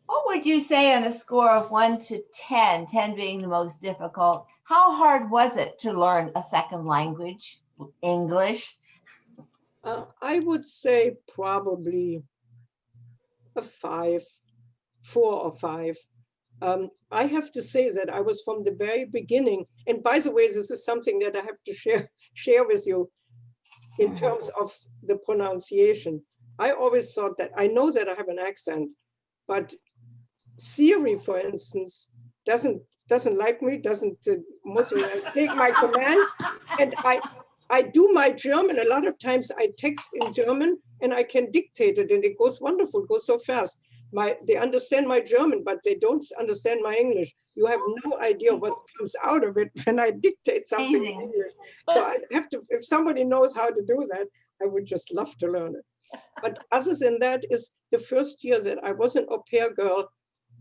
What would you say on a score of 1 to 10, 10 being the most difficult? How hard was it to learn a second language, English? I would say probably a 4 or 5. I have to say that I was from the very beginning, and by the way, this is something that I have to share with you in terms of the pronunciation. I always thought that I know that I have an accent, but Siri, for instance, doesn't like me, doesn't mostly take my commands, and I do my German. A lot of times I text in German and I can dictate it, and it goes wonderful, it goes so fast. They understand my German, but they don't understand my English. You have no idea what comes out of it when I dictate something in English. So I have to, if somebody knows how to do that, I would just love to learn it. But other than that, is the first year that I was an au pair girl,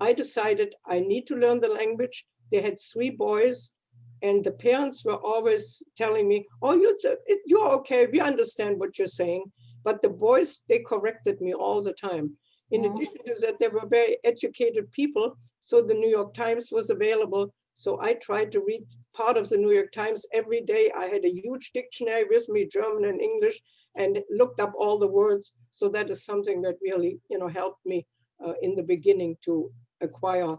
I decided I need to learn the language. They had 3 boys, and the parents were always telling me, oh, you're okay, we understand what you're saying. But the boys, they corrected me all the time. In addition to that, they were very educated people. So the New York Times was available. So I tried to read part of the New York Times every day. I had a huge dictionary with me, German and English, and looked up all the words. So that is something that really, helped me in the beginning to acquire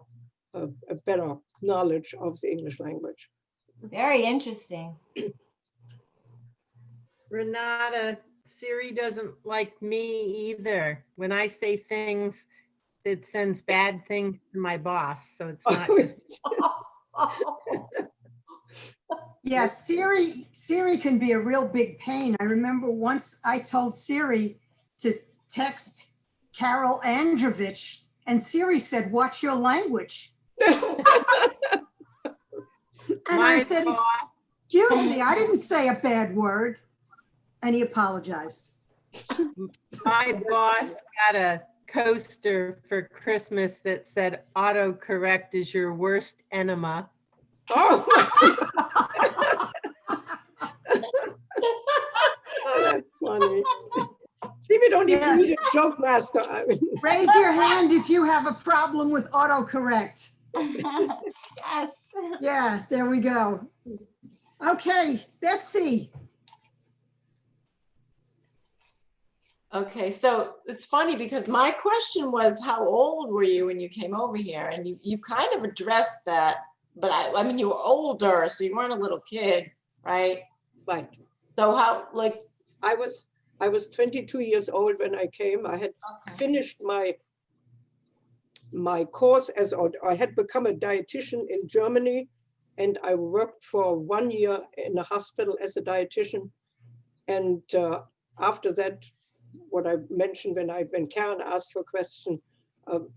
a better knowledge of the English language. Very interesting. Renata, Siri doesn't like me either. When I say things, it sends bad things to my boss. So it's not just. Yeah, Siri can be a real big pain. I remember once I told Siri to text Carol Androvich, and Siri said, "Watch your language." And I said, "Excuse me, I didn't say a bad word." And he apologized. My boss got a coaster for Christmas that said autocorrect is your worst enema. Oh, oh, that's funny. See, we don't even need a joke master. I mean. Raise your hand if you have a problem with autocorrect. Yes. Yeah, there we go. Okay, Betsy. Okay, so it's funny because my question was, how old were you when you came over here? And you kind of addressed that, but I mean, you were older, so you weren't a little kid, right? Right. So how, like, I was 22 years old when I came. I had finished my course I had become a dietitian in Germany, and I worked for 1 year in a hospital as a dietitian. And after that, what I mentioned when Karen asked her question,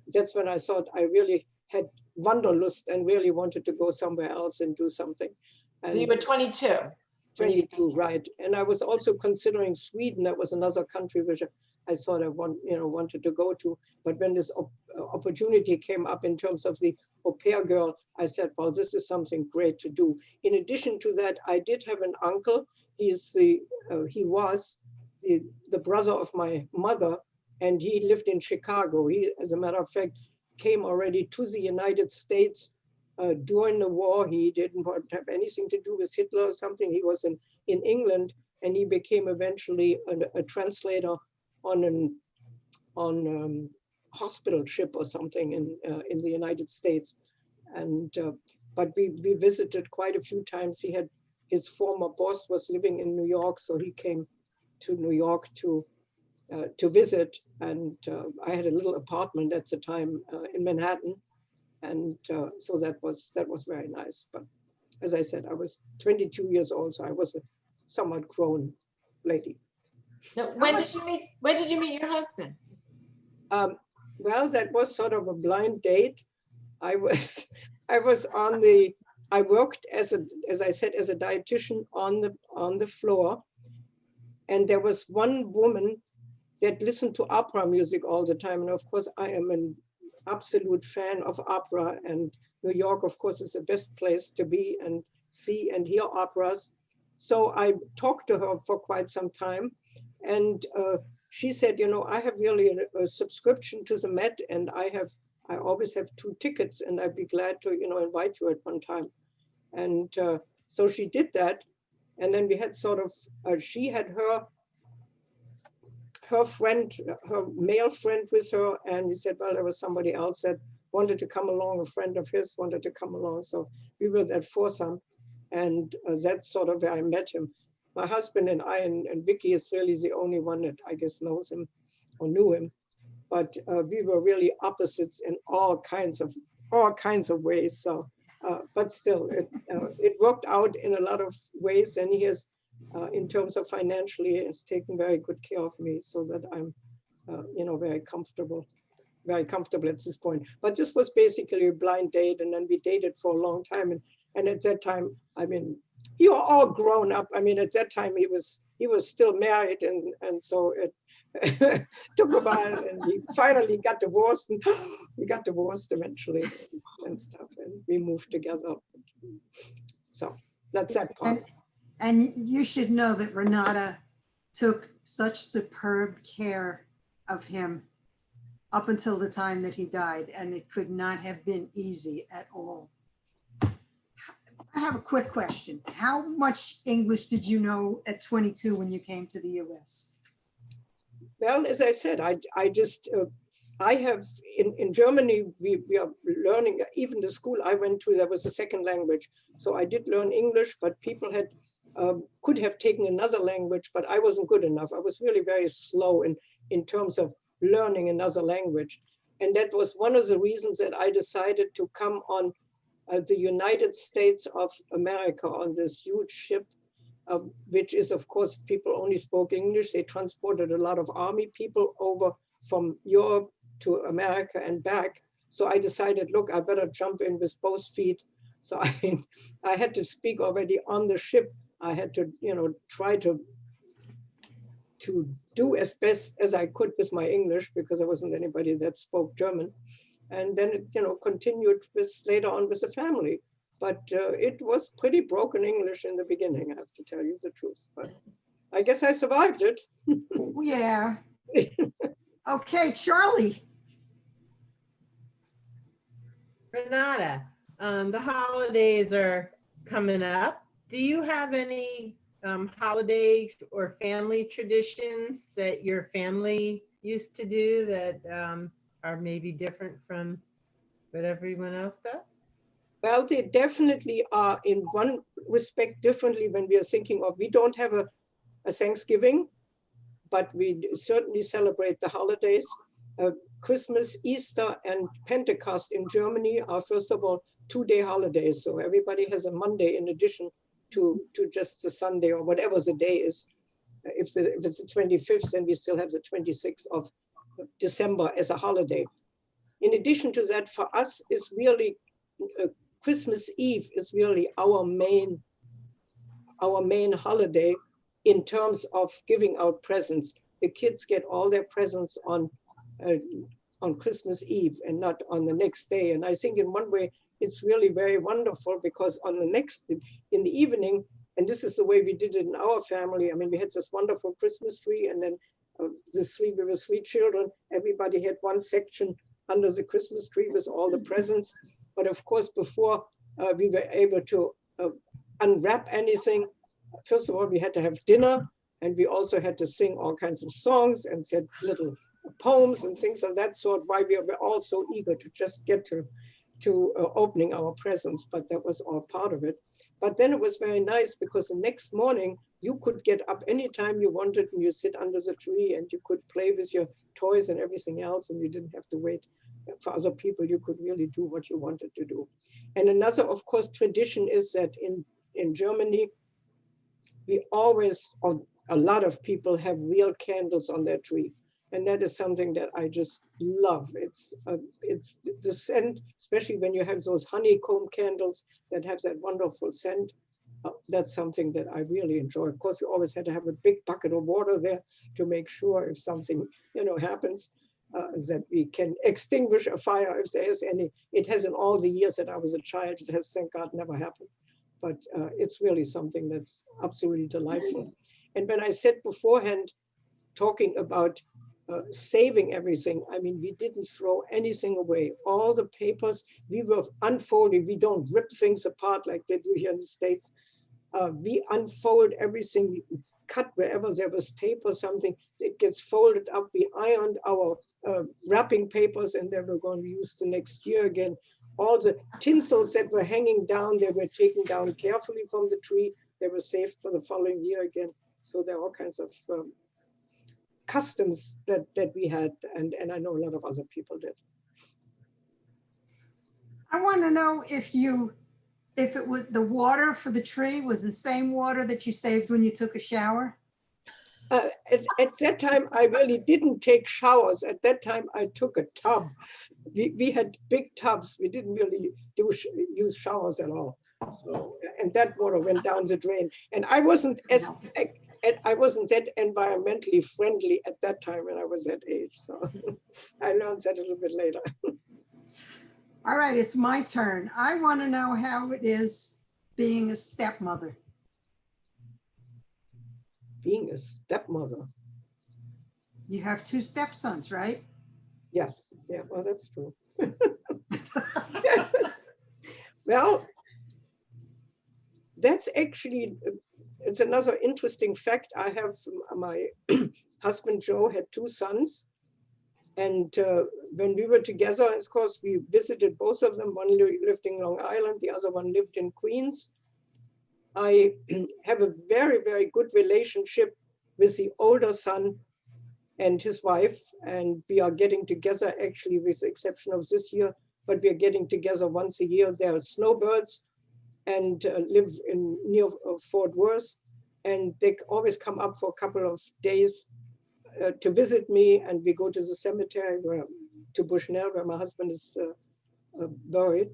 that's when I thought I really had wanderlust and really wanted to go somewhere else and do something. And so you were 22. 22, right. And I was also considering Sweden. That was another country which I thought I wanted to go to. But when this opportunity came up in terms of the au pair girl, I said, well, this is something great to do. In addition to that, I did have an uncle. He was the brother of my mother, and he lived in Chicago. He, as a matter of fact, came already to the United States during the war. He didn't want to have anything to do with Hitler or something. He was in England, and he became eventually a translator on hospital ship or something in the United States. And but we visited quite a few times. He had his former boss was living in New York, so he came to New York to visit. And I had a little apartment at the time in Manhattan. And so that was very nice. But as I said, I was 22 years old, so I was a somewhat grown lady. No, when did you meet your husband? Well, that was sort of a blind date. I worked as I said, as a dietitian on the floor, and there was one woman that listened to opera music all the time. And of course, I am an absolute fan of opera, and New York, of course, is the best place to be and see and hear operas. So I talked to her for quite some time, and she said, I have really a subscription to the Met, and I always have 2 tickets, and I'd be glad to, invite you at one time. And so she did that, and then we had sort of, she had her friend, her male friend with her, and we said, well, there was somebody else that wanted to come along, a friend of his wanted to come along, so we were that foursome, and that's sort of where I met him. My husband and I, and Vicky is really the only one that I guess knows him or knew him, but we were really opposites in all kinds of ways. So, but still, it worked out in a lot of ways, and he has, in terms of financially, has taken very good care of me, so that I'm, very comfortable at this point. But this was basically a blind date, and then we dated for a long time, and at that time, I mean, you were all grown up. I mean, at that time he was still married, and so it took a while, and he finally got divorced, and we got divorced eventually and stuff, and we moved together. So that's that part. And you should know that Renate took such superb care of him up until the time that he died, and it could not have been easy at all. I have a quick question. How much English did you know at 22 when you came to the US? Well, as I said, I have, in Germany, we are learning, even the school I went to, there was a second language. So I did learn English, but people had could have taken another language, but I wasn't good enough. I was really very slow in terms of learning another language. And that was one of the reasons that I decided to come on the United States of America on this huge ship, which is, of course, people only spoke English. They transported a lot of army people over from Europe to America and back. So I decided, look, I better jump in with both feet. So I had to speak already on the ship. I had to, try to do as best as I could with my English, because there wasn't anybody that spoke German. And then it, continued with later on with the family. But it was pretty broken English in the beginning, I have to tell you the truth. But I guess I survived it. Yeah. Okay, Charlie. Renata, the holidays are coming up. Do you have any holiday or family traditions that your family used to do that are maybe different from what everyone else does? Well, they definitely are in one respect differently when we are thinking of, we don't have a Thanksgiving, but we certainly celebrate the holidays. Christmas, Easter, and Pentecost in Germany are, first of all, 2-day holidays. So everybody has a Monday in addition to just the Sunday or whatever the day is. If it's the 25th, then we still have the 26th of December as a holiday. In addition to that, for us, is really Christmas Eve is really our main holiday in terms of giving out presents. The kids get all their presents on Christmas Eve and not on the next day. And I think in one way, it's really very wonderful, because on the next, in the evening, and this is the way we did it in our family. I mean, we had this wonderful Christmas tree, and then we were 3 children. Everybody had one section under the Christmas tree with all the presents. But of course, before we were able to unwrap anything, first of all, we had to have dinner, and we also had to sing all kinds of songs and said little poems and things of that sort, why we were all so eager to just get to opening our presents, but that was all part of it. But then it was very nice, because the next morning you could get up anytime you wanted, and you sit under the tree and you could play with your toys and everything else, and you didn't have to wait for other people. You could really do what you wanted to do. And another, of course, tradition is that in Germany, we always, a lot of people have real candles on their tree. And that is something that I just love. It's the scent, especially when you have those honeycomb candles that have that wonderful scent. That's something that I really enjoy. Of course, we always had to have a big bucket of water there to make sure if something, happens, that we can extinguish a fire if there is any. It has, in all the years that I was a child, it has, thank God, never happened. But it's really something that's absolutely delightful. And when I said beforehand, talking about saving everything, I mean, we didn't throw anything away. All the papers, we were unfolding. We don't rip things apart like they do here in the States. We unfold everything, we cut wherever there was tape or something, it gets folded up. We ironed our wrapping papers, and they were going to use the next year again. All the tinsels that were hanging down, they were taken down carefully from the tree. They were saved for the following year again. So there are all kinds of customs that we had, and I know a lot of other people did. I want to know if it was the water for the tree was the same water that you saved when you took a shower? At that time, I really didn't take showers. At that time, I took a tub. We had big tubs. We didn't really use showers at all. So, and that water went down the drain. And I wasn't that environmentally friendly at that time when I was that age. So I learned that a little bit later. All right, it's my turn. I want to know how it is being a stepmother. Being a stepmother. You have 2 stepsons, right? Yes. Yeah, well, that's true. Well, that's actually, it's another interesting fact. I have, my husband Joe had 2 sons. And when we were together, of course, we visited both of them. One lived in Long Island, the other one lived in Queens. I have a very, very good relationship with the older son and his wife, and we are getting together actually with the exception of this year, but we are getting together once a year. They are snowbirds and live in near Fort Worth, and they always come up for a couple of days to visit me, and we go to the cemetery to Bushnell, where my husband is buried.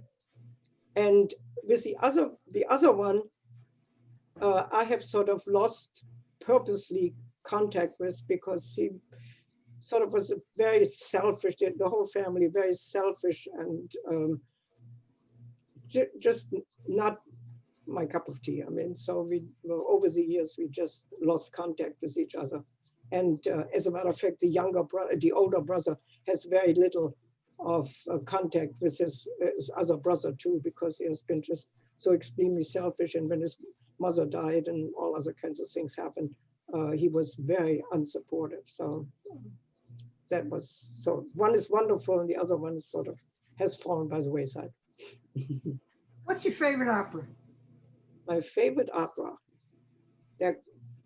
And with the other one, I have sort of lost purposely contact with, because he sort of was very selfish, the whole family very selfish, and just not my cup of tea. I mean, so over the years, we just lost contact with each other. And as a matter of fact, the older brother has very little of contact with his other brother too, because he has been just so extremely selfish. And when his mother died and all other kinds of things happened, he was very unsupportive. So that was, so one is wonderful and the other one is sort of has fallen by the wayside. What's your favorite opera? My favorite opera, that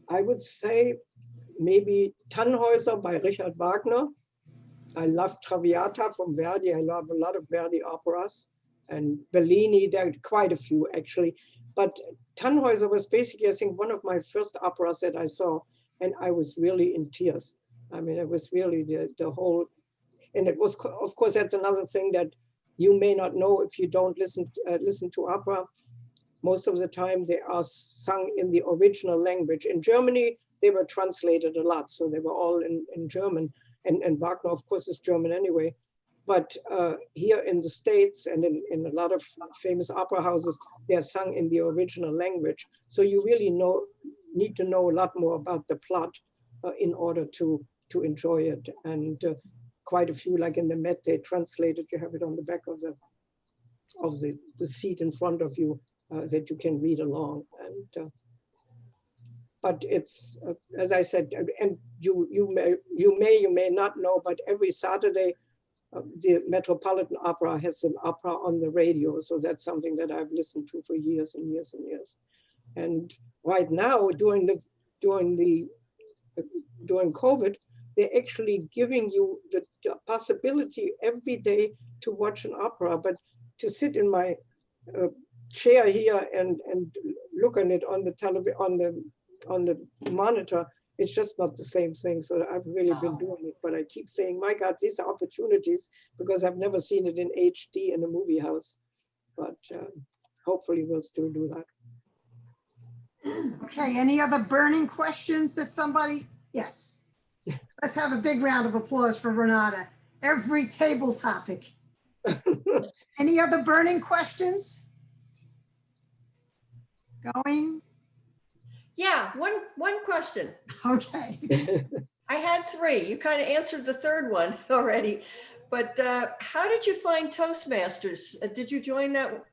I would say maybe Tannhäuser by Richard Wagner. I love Traviata from Verdi. I love a lot of Verdi operas, and Bellini. There are quite a few actually, but Tannhäuser was basically, I think, one of my first operas that I saw, and I was really in tears. I mean, it was really the whole, and it was, of course, that's another thing that you may not know if you don't listen to opera. Most of the time they are sung in the original language. In Germany, they were translated a lot, so they were all in German. And Wagner, of course, is German anyway. But here in the States and in a lot of famous opera houses, they are sung in the original language. So you really need to know a lot more about the plot in order to enjoy it. And quite a few, like in the Met, they translated, you have it on the back of the seat in front of you, that you can read along. And but it's as I said, and you may not know, but every Saturday the Metropolitan Opera has an opera on the radio. So that's something that I've listened to for years and years and years. And right now, during COVID, they're actually giving you the possibility every day to watch an opera, but to sit in my chair here and look on it on the television, on the monitor, it's just not the same thing. So I've really been doing it, but I keep saying, my God, these are opportunities, because I've never seen it in HD in a movie house, but hopefully we'll still do that. Okay, any other burning questions that somebody, yes. Let's have a big round of applause for Renate. Every table topic. Any other burning questions? Going? Yeah, one question. Okay. I had three. You kind of answered the third one already, but how did you find Toastmasters? Did you join that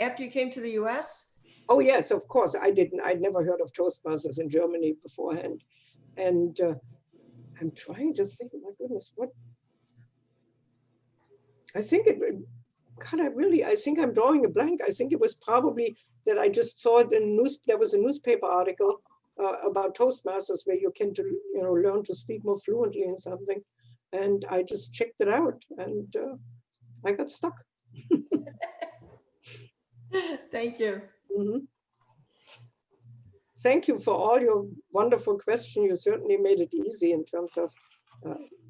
after you came to the US? Oh yes, of course. I didn't. I'd never heard of Toastmasters in Germany beforehand. And I'm trying to think, my goodness, what? I think I think I'm drawing a blank. I think it was probably that I just saw it in there was a newspaper article about Toastmasters where you can learn to speak more fluently in something. And I just checked it out and I got stuck. Thank you. Mm-hmm. Thank you for all your wonderful questions. You certainly made it easy in terms of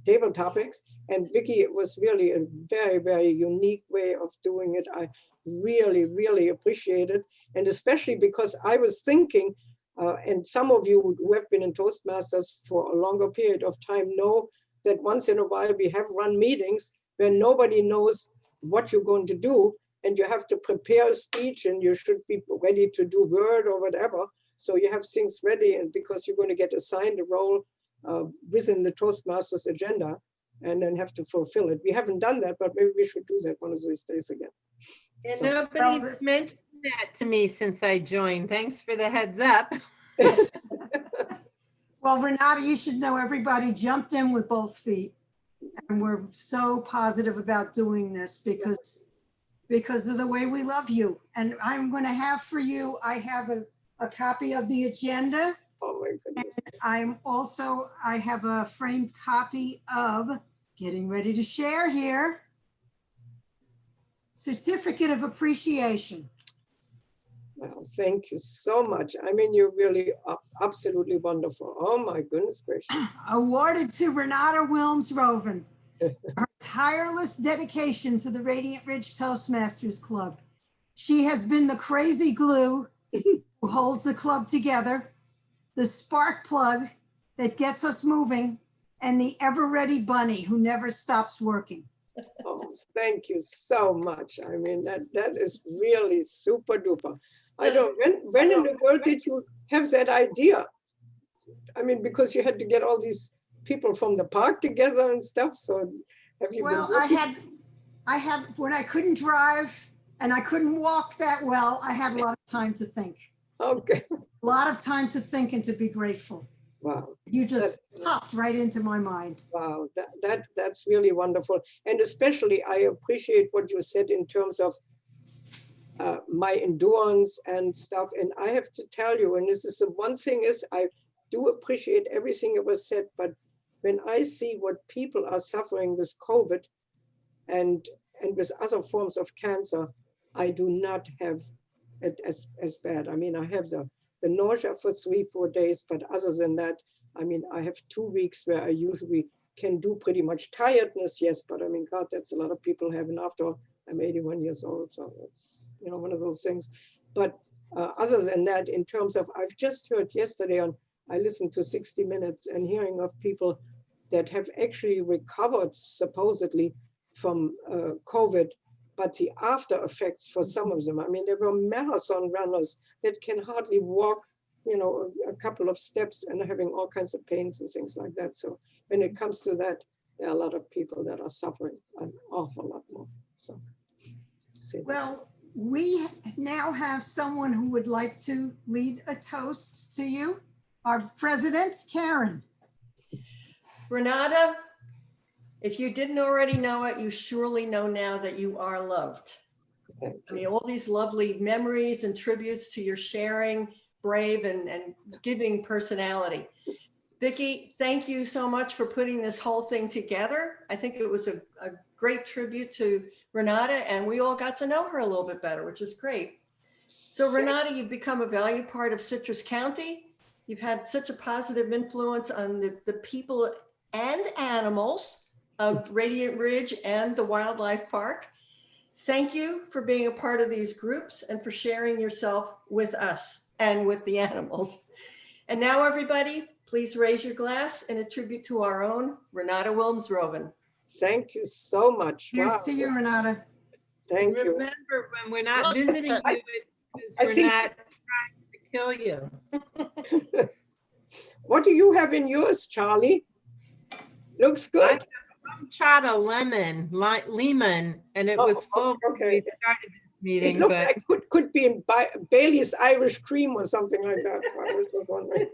table topics. And Vicky, it was really a very, very unique way of doing it. I really, really appreciate it. And especially because I was thinking, and some of you who have been in Toastmasters for a longer period of time know that once in a while we have run meetings where nobody knows what you're going to do. And you have to prepare a speech and you should be ready to do Word or whatever. So you have things ready, and because you're going to get assigned a role within the Toastmasters agenda and then have to fulfill it. We haven't done that, but maybe we should do that one of these days again. And So, nobody's mentioned that to me since I joined. Thanks for the heads up. Well, Renate, you should know everybody jumped in with both feet. And we're so positive about doing this because because of the way we love you. And I'm going to have for you, I have a copy of the agenda. Oh my goodness. And I have a framed copy of, getting ready to share here, Certificate of Appreciation. Well, thank you so much. I mean, you're really absolutely wonderful. Oh my goodness gracious. Awarded to Renate Wilms-Rovin. Her tireless dedication to the Radiant Ridge Toastmasters Club. She has been the crazy glue who holds the club together, the spark plug that gets us moving, and the ever-ready bunny who never stops working. Oh, thank you so much. I mean, that is really super duper. I don't, when in the world did you have that idea? I mean, because you had to get all these people from the park together and stuff. So have you Well, been I had, when I couldn't drive and I couldn't walk that well, I had a lot of time to think. Okay. A lot of time to think and to be grateful. Wow. You just popped right into my mind. Wow, that's really wonderful. And especially I appreciate what you said in terms of my endurance and stuff. And I have to tell you, and this is the one thing is I do appreciate everything that was said, but when I see what people are suffering with COVID and with other forms of cancer, I do not have it as bad. I mean, I have the nausea for 3-4 days, but other than that, I mean, I have 2 weeks where I usually can do pretty much tiredness, yes, but I mean, God, that's a lot of people have, and after I'm 81 years old, so it's, you know, one of those things. But other than that, in terms of, I've just heard yesterday I listened to 60 Minutes and hearing of people that have actually recovered supposedly from COVID, but the after effects for some of them, I mean, there were marathon runners that can hardly walk, you know, a couple of steps and having all kinds of pains and things like that. So when it comes to that, there are a lot of people that are suffering an awful lot more. So, well, we now have someone who would like to lead a toast to you. Our president, Karen. Renate, if you didn't already know it, you surely know now that you are loved. I mean, all these lovely memories and tributes to your sharing, brave and giving personality. Vicki, thank you so much for putting this whole thing together. I think it was a great tribute to Renate, and we all got to know her a little bit better, which is great. So Renate, you've become a valued part of Citrus County. You've had such a positive influence on the people and animals of Radiant Ridge and the Wildlife Park. Thank you for being a part of these groups and for sharing yourself with us and with the animals. And now everybody, please raise your glass in a tribute to our own Renate Wilms-Rovin. Thank you so much. Here's Wow. to you, Renate. Thank you. Remember, when we're not visiting you, we're not trying to kill you. What do you have in yours, Charlie? Looks good. I have a shot of lemon, and it was full when we started this meeting. It looked but like could be in Bailey's Irish cream or something like that. So I was just wondering.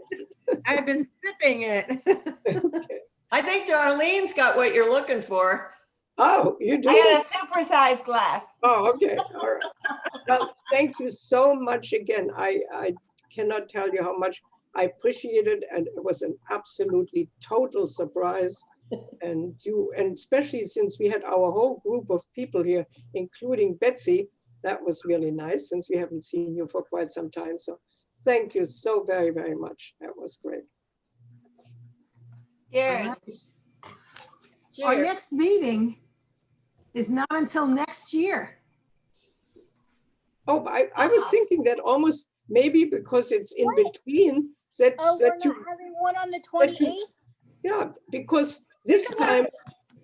I've been sipping it. I think Darlene's got what you're looking for. Oh, you do? I got a supersized glass. Oh, okay. All right. Well, thank you so much again. I cannot tell you how much I appreciate it, and it was an absolutely total surprise. And especially since we had our whole group of people here, including Betsy, that was really nice since we haven't seen you for quite some time. So thank you so very, very much. That was great. Cheers. Our next meeting is not until next year. Oh, I was thinking that almost maybe because it's in between that. Oh, that we're not having one on the 28th? Yeah, because this time.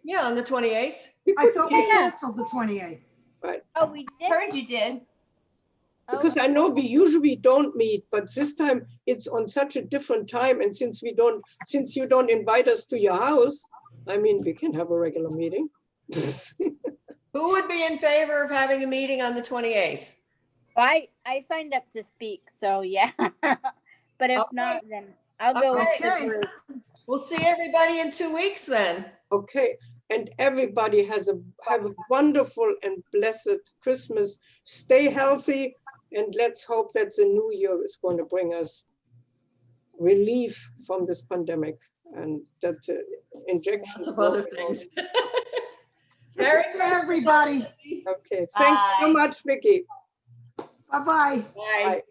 Yeah, on the 28th. I thought we canceled the 28th. Right. Oh, we did? Heard you did. Because I know we usually don't meet, but this time it's on such a different time. And since you don't invite us to your house, I mean, we can have a regular meeting. Who would be in favor of having a meeting on the 28th? I signed up to speak, so yeah. But if not, then I'll go with the group. We'll see everybody in 2 weeks then. Okay. and everybody have a wonderful and blessed Christmas. Stay healthy, and let's hope that the new year is going to bring us relief from this pandemic and that injection. Lots of other things. Merry to everybody. Okay, thanks so much, Vicky. Bye-bye. Bye. Bye.